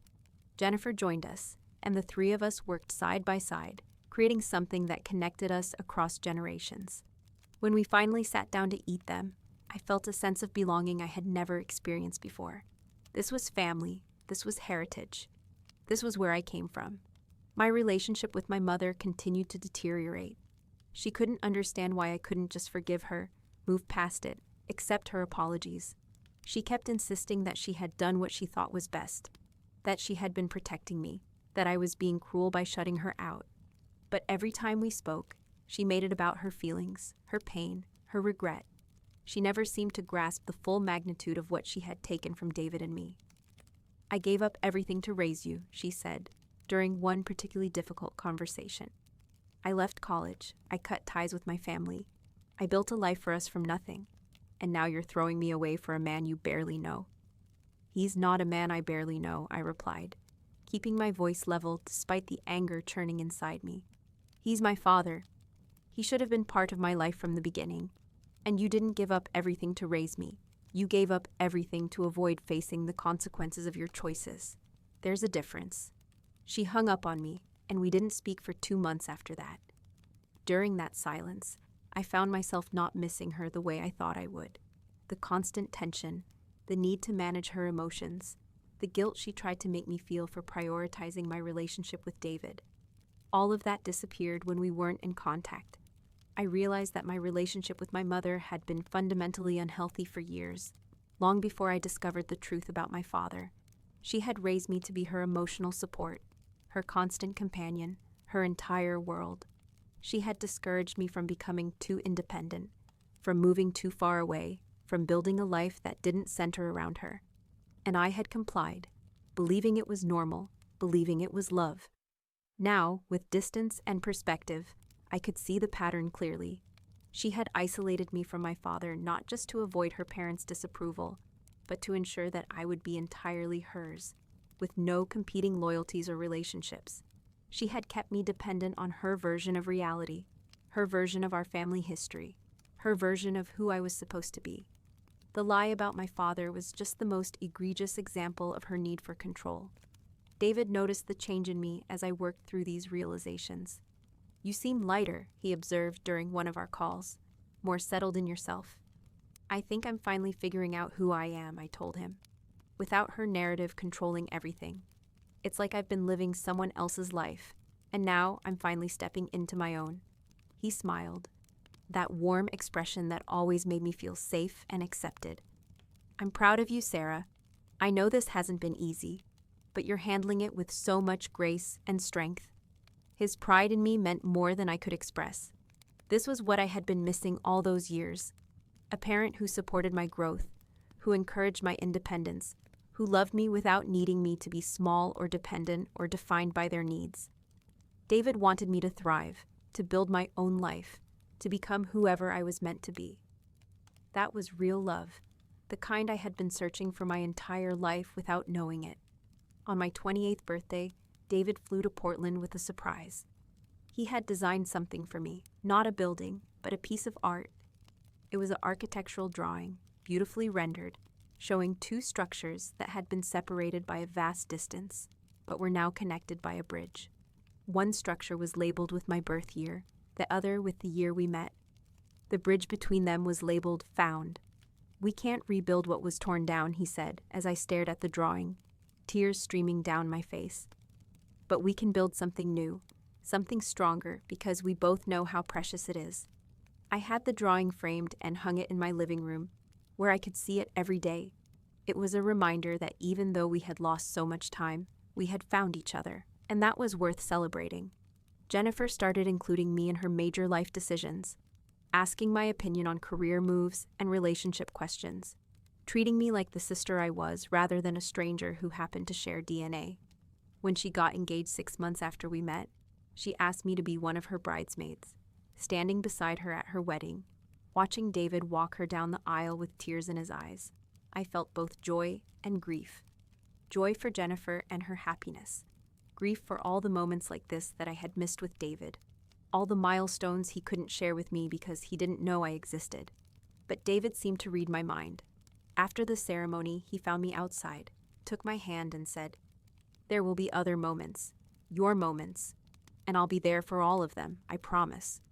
Jennifer joined us, and the three of us worked side by side, creating something that connected us across generations. When we finally sat down to eat them, I felt a sense of belonging I had never experienced before. This was family. This was heritage. This was where I came from. My relationship with my mother continued to deteriorate. She couldn't understand why I couldn't just forgive her, move past it, accept her apologies. She kept insisting that she had done what she thought was best, that she had been protecting me, that I was being cruel by shutting her out. But every time we spoke, she made it about her feelings, her pain, her regret. She never seemed to grasp the full magnitude of what she had taken from David and me. "I gave up everything to raise you," she said, during one particularly difficult conversation. "I left college, I cut ties with my family, I built a life for us from nothing, and now you're throwing me away for a man you barely know." "He's not a man I barely know," I replied, keeping my voice level despite the anger churning inside me. "He's my father. He should have been part of my life from the beginning, and you didn't give up everything to raise me. You gave up everything to avoid facing the consequences of your choices. There's a difference." She hung up on me, and we didn't speak for 2 months after that. During that silence, I found myself not missing her the way I thought I would. The constant tension, the need to manage her emotions, the guilt she tried to make me feel for prioritizing my relationship with David. All of that disappeared when we weren't in contact. I realized that my relationship with my mother had been fundamentally unhealthy for years, long before I discovered the truth about my father. She had raised me to be her emotional support, her constant companion, her entire world. She had discouraged me from becoming too independent, from moving too far away, from building a life that didn't center around her. And I had complied, believing it was normal, believing it was love. Now, with distance and perspective, I could see the pattern clearly. She had isolated me from my father not just to avoid her parents' disapproval, but to ensure that I would be entirely hers, with no competing loyalties or relationships. She had kept me dependent on her version of reality, her version of our family history, her version of who I was supposed to be. The lie about my father was just the most egregious example of her need for control. David noticed the change in me as I worked through these realizations. "You seem lighter," he observed during one of our calls. "More settled in yourself." "I think I'm finally figuring out who I am," I told him, without her narrative controlling everything. "It's like I've been living someone else's life, and now I'm finally stepping into my own." He smiled, that warm expression that always made me feel safe and accepted. "I'm proud of you, Sarah. I know this hasn't been easy, but you're handling it with so much grace and strength." His pride in me meant more than I could express. This was what I had been missing all those years. A parent who supported my growth, who encouraged my independence, who loved me without needing me to be small or dependent or defined by their needs. David wanted me to thrive, to build my own life, to become whoever I was meant to be. That was real love, the kind I had been searching for my entire life without knowing it. On my 28th birthday, David flew to Portland with a surprise. He had designed something for me, not a building, but a piece of art. It was an architectural drawing, beautifully rendered, showing two structures that had been separated by a vast distance, but were now connected by a bridge. One structure was labeled with my birth year, the other with the year we met. The bridge between them was labeled "Found." "We can't rebuild what was torn down," he said, as I stared at the drawing, tears streaming down my face. "But we can build something new, something stronger, because we both know how precious it is." I had the drawing framed and hung it in my living room, where I could see it every day. It was a reminder that even though we had lost so much time, we had found each other, and that was worth celebrating. Jennifer started including me in her major life decisions, asking my opinion on career moves and relationship questions, treating me like the sister I was rather than a stranger who happened to share DNA. When she got engaged 6 months after we met, she asked me to be one of her bridesmaids, standing beside her at her wedding, watching David walk her down the aisle with tears in his eyes. I felt both joy and grief. Joy for Jennifer and her happiness. Grief for all the moments like this that I had missed with David. All the milestones he couldn't share with me because he didn't know I existed. But David seemed to read my mind. After the ceremony, he found me outside, took my hand and said, "There will be other moments, your moments, and I'll be there for all of them, I promise.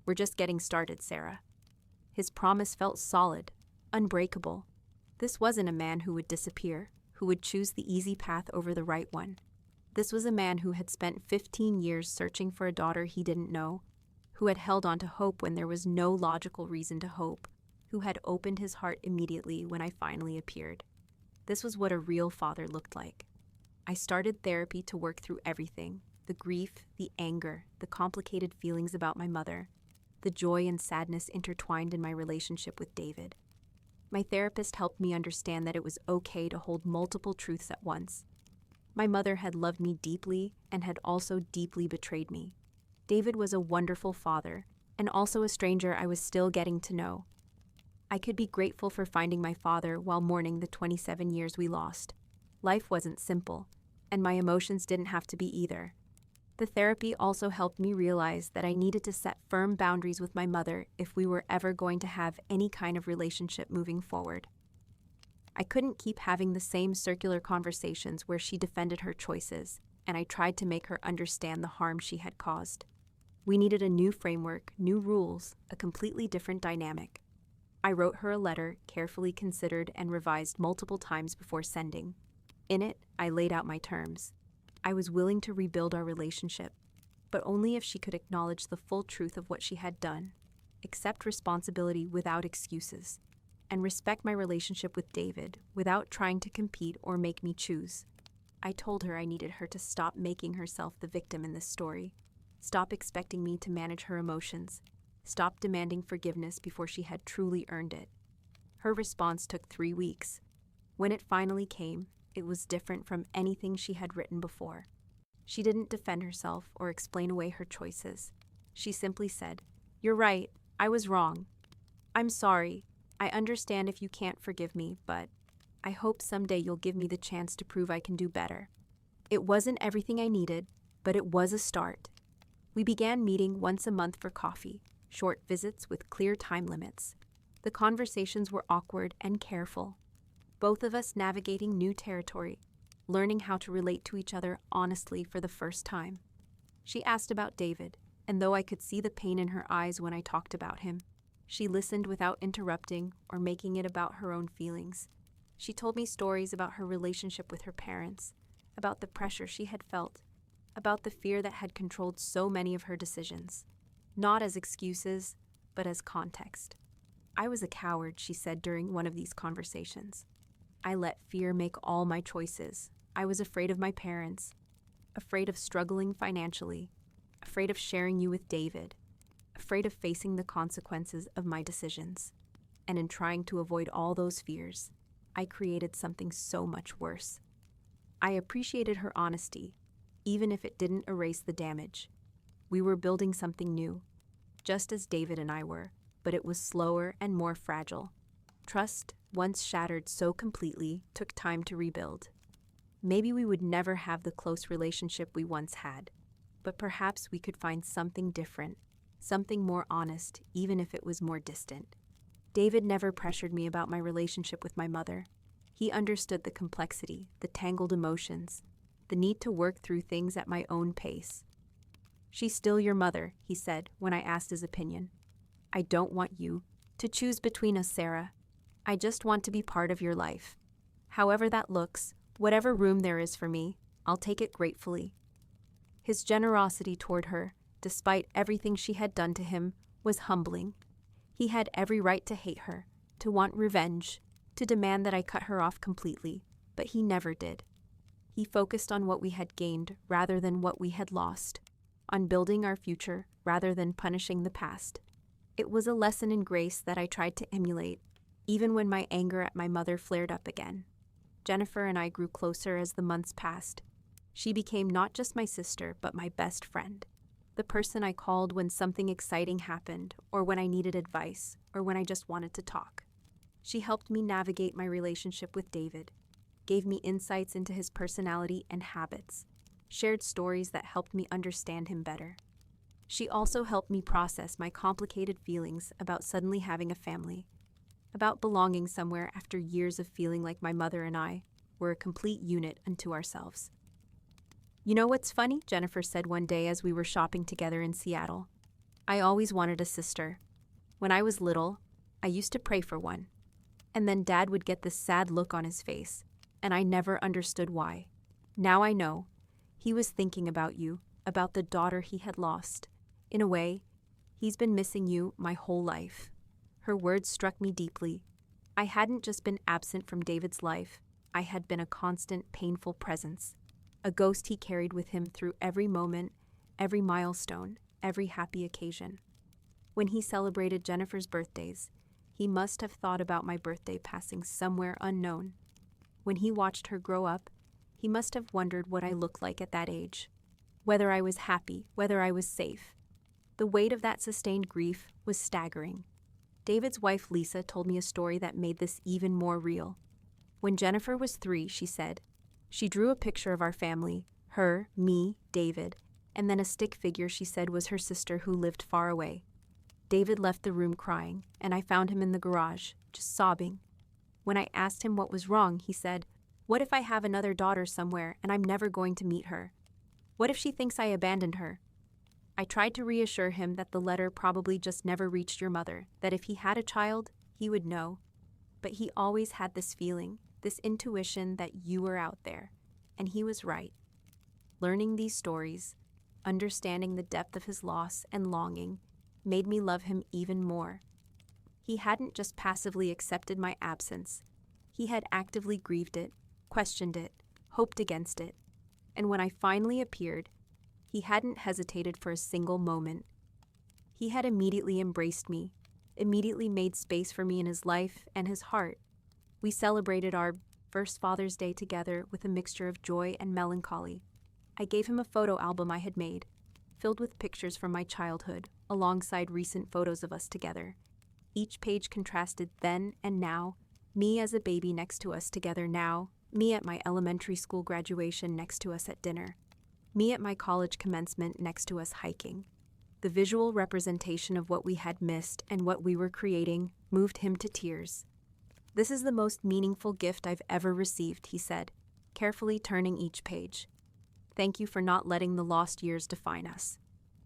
We're just getting started, Sarah." His promise felt solid, unbreakable. This wasn't a man who would disappear, who would choose the easy path over the right one. This was a man who had spent 15 years searching for a daughter he didn't know, who had held on to hope when there was no logical reason to hope, who had opened his heart immediately when I finally appeared. This was what a real father looked like. I started therapy to work through everything, the grief, the anger, the complicated feelings about my mother, the joy and sadness intertwined in my relationship with David. My therapist helped me understand that it was okay to hold multiple truths at once. My mother had loved me deeply and had also deeply betrayed me. David was a wonderful father, and also a stranger I was still getting to know. I could be grateful for finding my father while mourning the 27 years we lost. Life wasn't simple, and my emotions didn't have to be either. The therapy also helped me realize that I needed to set firm boundaries with my mother if we were ever going to have any kind of relationship moving forward. I couldn't keep having the same circular conversations where she defended her choices, and I tried to make her understand the harm she had caused. We needed a new framework, new rules, a completely different dynamic. I wrote her a letter, carefully considered and revised multiple times before sending. In it, I laid out my terms. I was willing to rebuild our relationship, but only if she could acknowledge the full truth of what she had done, accept responsibility without excuses, and respect my relationship with David without trying to compete or make me choose. I told her I needed her to stop making herself the victim in this story, stop expecting me to manage her emotions, stop demanding forgiveness before she had truly earned it. Her response took 3 weeks. When it finally came, it was different from anything she had written before. She didn't defend herself or explain away her choices. She simply said, "You're right, I was wrong. I'm sorry. I understand if you can't forgive me, but I hope someday you'll give me the chance to prove I can do better." It wasn't everything I needed, but it was a start. We began meeting once a month for coffee, short visits with clear time limits. The conversations were awkward and careful, both of us navigating new territory, learning how to relate to each other honestly for the first time. She asked about David, and though I could see the pain in her eyes when I talked about him, she listened without interrupting or making it about her own feelings. She told me stories about her relationship with her parents, about the pressure she had felt, about the fear that had controlled so many of her decisions, not as excuses, but as context. I was a coward, she said during one of these conversations. I let fear make all my choices. I was afraid of my parents, afraid of struggling financially, afraid of sharing you with David, afraid of facing the consequences of my decisions. And in trying to avoid all those fears, I created something so much worse. I appreciated her honesty, even if it didn't erase the damage. We were building something new, just as David and I were, but it was slower and more fragile. Trust, once shattered so completely, took time to rebuild. Maybe we would never have the close relationship we once had, but perhaps we could find something different, something more honest, even if it was more distant. David never pressured me about my relationship with my mother. He understood the complexity, the tangled emotions, the need to work through things at my own pace. "She's still your mother," he said when I asked his opinion. "I don't want you to choose between us, Sarah. I just want to be part of your life. However that looks, whatever room there is for me, I'll take it gratefully." His generosity toward her, despite everything she had done to him, was humbling. He had every right to hate her, to want revenge, to demand that I cut her off completely, but he never did. He focused on what we had gained rather than what we had lost, on building our future rather than punishing the past. It was a lesson in grace that I tried to emulate, even when my anger at my mother flared up again. Jennifer and I grew closer as the months passed. She became not just my sister, but my best friend. The person I called when something exciting happened, or when I needed advice, or when I just wanted to talk. She helped me navigate my relationship with David, gave me insights into his personality and habits, shared stories that helped me understand him better. She also helped me process my complicated feelings about suddenly having a family, about belonging somewhere after years of feeling like my mother and I were a complete unit unto ourselves. "You know what's funny?" Jennifer said one day as we were shopping together in Seattle. "I always wanted a sister. When I was little, I used to pray for one. And then Dad would get this sad look on his face, and I never understood why. Now I know. He was thinking about you, about the daughter he had lost. In a way, he's been missing you my whole life." Her words struck me deeply. I hadn't just been absent from David's life, I had been a constant, painful presence, a ghost he carried with him through every moment, every milestone, every happy occasion. When he celebrated Jennifer's birthdays, he must have thought about my birthday passing somewhere unknown. When he watched her grow up, he must have wondered what I looked like at that age, whether I was happy, whether I was safe. The weight of that sustained grief was staggering. David's wife Lisa told me a story that made this even more real. When Jennifer was 3, she said, she drew a picture of our family, her, me, David, and then a stick figure she said was her sister who lived far away. David left the room crying, and I found him in the garage, just sobbing. When I asked him what was wrong, he said, "What if I have another daughter somewhere and I'm never going to meet her? What if she thinks I abandoned her?" I tried to reassure him that the letter probably just never reached your mother, that if he had a child, he would know. But he always had this feeling, this intuition that you were out there, and he was right. Learning these stories, understanding the depth of his loss and longing, made me love him even more. He hadn't just passively accepted my absence. He had actively grieved it, questioned it, hoped against it. And when I finally appeared, he hadn't hesitated for a single moment. He had immediately embraced me, immediately made space for me in his life and his heart. We celebrated our first Father's Day together with a mixture of joy and melancholy. I gave him a photo album I had made, filled with pictures from my childhood, alongside recent photos of us together. Each page contrasted then and now, me as a baby next to us together now, me at my elementary school graduation next to us at dinner. Me at my college commencement next to us hiking. The visual representation of what we had missed and what we were creating moved him to tears. "This is the most meaningful gift I've ever received," he said, carefully turning each page. "Thank you for not letting the lost years define us.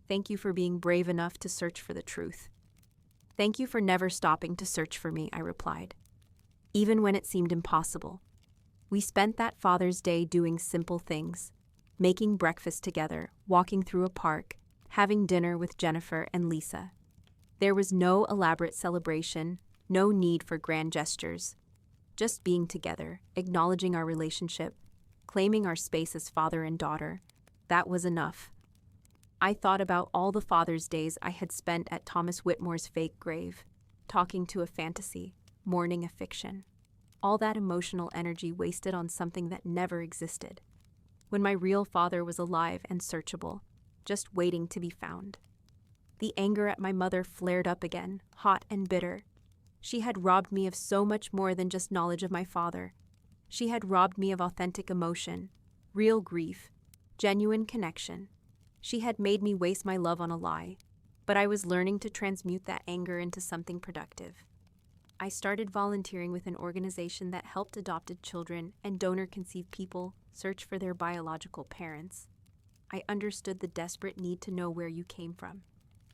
Thank you for being brave enough to search for the truth." "Thank you for never stopping to search for me," I replied, even when it seemed impossible. We spent that Father's Day doing simple things, making breakfast together, walking through a park, having dinner with Jennifer and Lisa. There was no elaborate celebration, no need for grand gestures. Just being together, acknowledging our relationship, claiming our space as father and daughter, that was enough. I thought about all the Father's Days I had spent at Thomas Whitmore's fake grave, talking to a fantasy, mourning a fiction. All that emotional energy wasted on something that never existed. When my real father was alive and searchable, just waiting to be found. The anger at my mother flared up again, hot and bitter. She had robbed me of so much more than just knowledge of my father. She had robbed me of authentic emotion, real grief, genuine connection. She had made me waste my love on a lie, but I was learning to transmute that anger into something productive. I started volunteering with an organization that helped adopted children and donor-conceived people search for their biological parents. I understood the desperate need to know where you came from,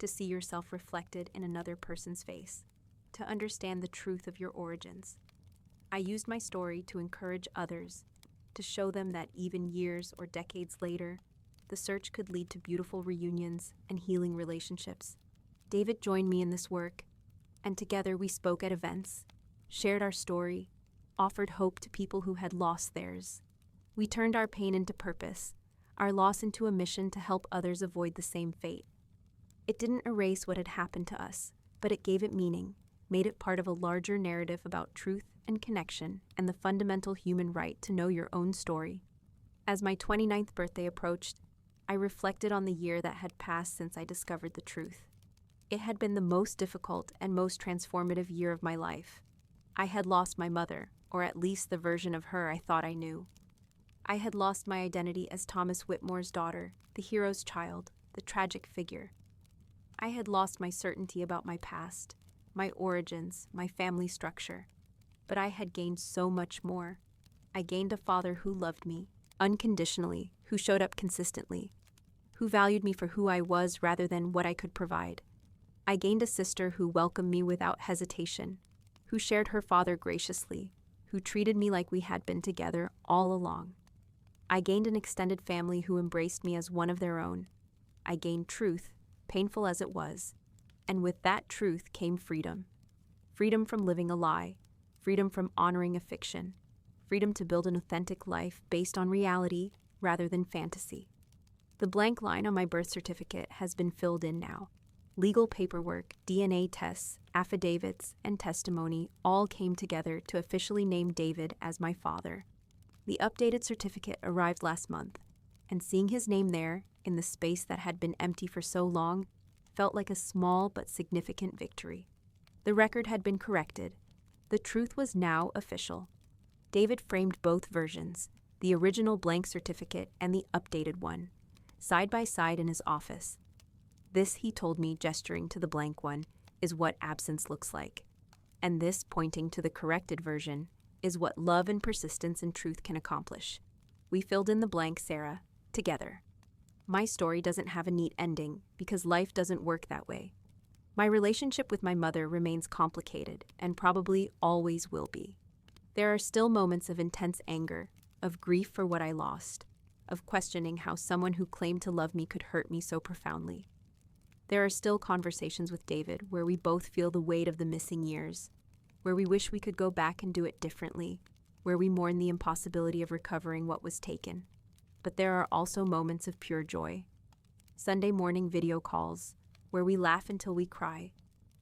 to see yourself reflected in another person's face, to understand the truth of your origins. I used my story to encourage others, to show them that even years or decades later, the search could lead to beautiful reunions and healing relationships. David joined me in this work, and together we spoke at events, shared our story, offered hope to people who had lost theirs. We turned our pain into purpose, our loss into a mission to help others avoid the same fate. It didn't erase what had happened to us, but it gave it meaning, made it part of a larger narrative about truth and connection and the fundamental human right to know your own story. As my 29th birthday approached, I reflected on the year that had passed since I discovered the truth. It had been the most difficult and most transformative year of my life. I had lost my mother, or at least the version of her I thought I knew. I had lost my identity as Thomas Whitmore's daughter, the hero's child, the tragic figure. I had lost my certainty about my past, my origins, my family structure. But I had gained so much more. I gained a father who loved me, unconditionally, who showed up consistently, who valued me for who I was rather than what I could provide. I gained a sister who welcomed me without hesitation, who shared her father graciously, who treated me like we had been together all along. I gained an extended family who embraced me as one of their own. I gained truth, painful as it was, and with that truth came freedom. Freedom from living a lie, freedom from honoring a fiction, freedom to build an authentic life based on reality rather than fantasy. The blank line on my birth certificate has been filled in now. Legal paperwork, DNA tests, affidavits, and testimony all came together to officially name David as my father. The updated certificate arrived last month, and seeing his name there, in the space that had been empty for so long, felt like a small but significant victory. The record had been corrected. The truth was now official. David framed both versions, the original blank certificate and the updated one, side by side in his office. This, he told me, gesturing to the blank one, is what absence looks like. And this, pointing to the corrected version, is what love and persistence and truth can accomplish. We filled in the blank, Sarah, together. My story doesn't have a neat ending because life doesn't work that way. My relationship with my mother remains complicated and probably always will be. There are still moments of intense anger, of grief for what I lost, of questioning how someone who claimed to love me could hurt me so profoundly. There are still conversations with David where we both feel the weight of the missing years, where we wish we could go back and do it differently, where we mourn the impossibility of recovering what was taken. But there are also moments of pure joy. Sunday morning video calls, where we laugh until we cry.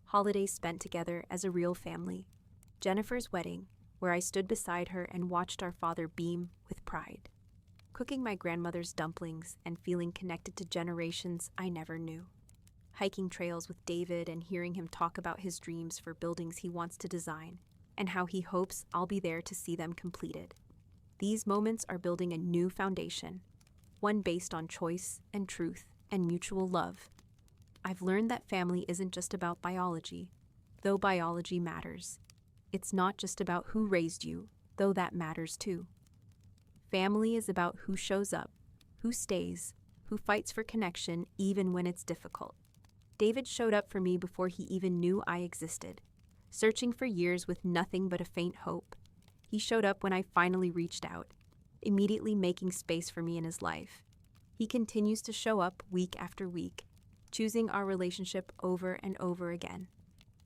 Holidays spent together as a real family. Jennifer's wedding, where I stood beside her and watched our father beam with pride. Cooking my grandmother's dumplings and feeling connected to generations I never knew. Hiking trails with David and hearing him talk about his dreams for buildings he wants to design, and how he hopes I'll be there to see them completed. These moments are building a new foundation, one based on choice and truth and mutual love. I've learned that family isn't just about biology, though biology matters. It's not just about who raised you, though that matters too. Family is about who shows up, who stays, who fights for connection even when it's difficult. David showed up for me before he even knew I existed, searching for years with nothing but a faint hope. He showed up when I finally reached out, immediately making space for me in his life. He continues to show up week after week, choosing our relationship over and over again.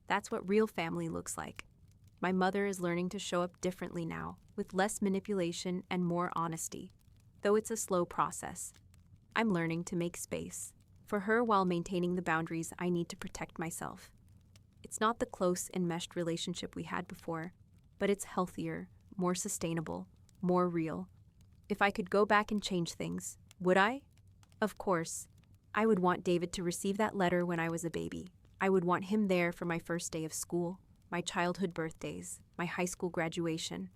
That's what real family looks like. My mother is learning to show up differently now, with less manipulation and more honesty, though it's a slow process. I'm learning to make space for her while maintaining the boundaries I need to protect myself. It's not the close, enmeshed relationship we had before, but it's healthier, more sustainable, more real. If I could go back and change things, would I? Of course. I would want David to receive that letter when I was a baby. I would want him there for my first day of school, my childhood birthdays, my high school graduation,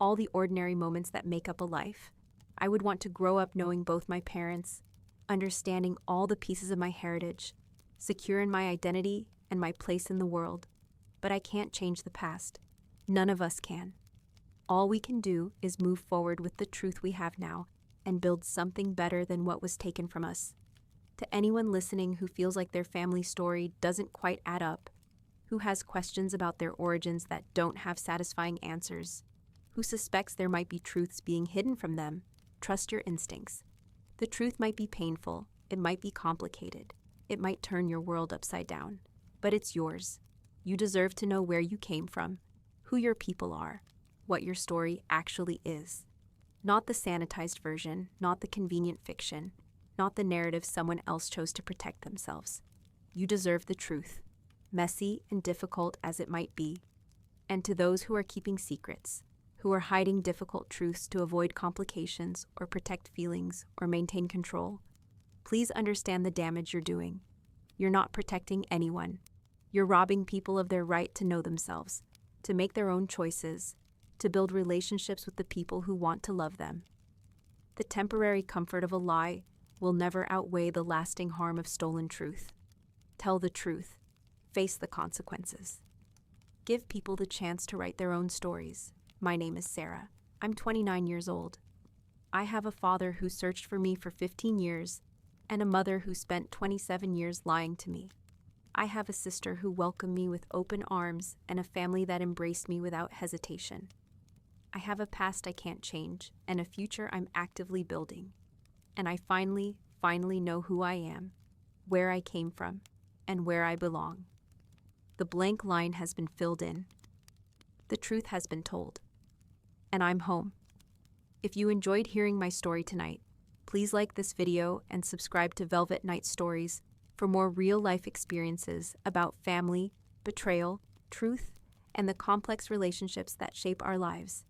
all the ordinary moments that make up a life. I would want to grow up knowing both my parents, understanding all the pieces of my heritage, secure in my identity and my place in the world. But I can't change the past. None of us can. All we can do is move forward with the truth we have now and build something better than what was taken from us. To anyone listening who feels like their family story doesn't quite add up, who has questions about their origins that don't have satisfying answers, who suspects there might be truths being hidden from them, trust your instincts. The truth might be painful, it might be complicated, it might turn your world upside down, but it's yours. You deserve to know where you came from, who your people are, what your story actually is. Not the sanitized version, not the convenient fiction, not the narrative someone else chose to protect themselves. You deserve the truth, messy and difficult as it might be. And to those who are keeping secrets, who are hiding difficult truths to avoid complications or protect feelings or maintain control, please understand the damage you're doing. You're not protecting anyone. You're robbing people of their right to know themselves, to make their own choices, to build relationships with the people who want to love them. The temporary comfort of a lie will never outweigh the lasting harm of stolen truth. Tell the truth. Face the consequences. Give people the chance to write their own stories. My name is Sarah. I'm 29 years old. I have a father who searched for me for 15 years and a mother who spent 27 years lying to me. I have a sister who welcomed me with open arms and a family that embraced me without hesitation. I have a past I can't change and a future I'm actively building. And I finally know who I am, where I came from, and where I belong. The blank line has been filled in. The truth has been told. And I'm home. If you enjoyed hearing my story tonight, please like this video and subscribe to Velvet Night Stories for more real-life experiences about family, betrayal, truth, and the complex relationships that shape our lives.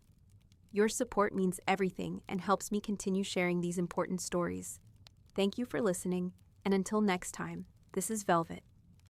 Your support means everything and helps me continue sharing these important stories. Thank you for listening, and until next time, this is Velvet.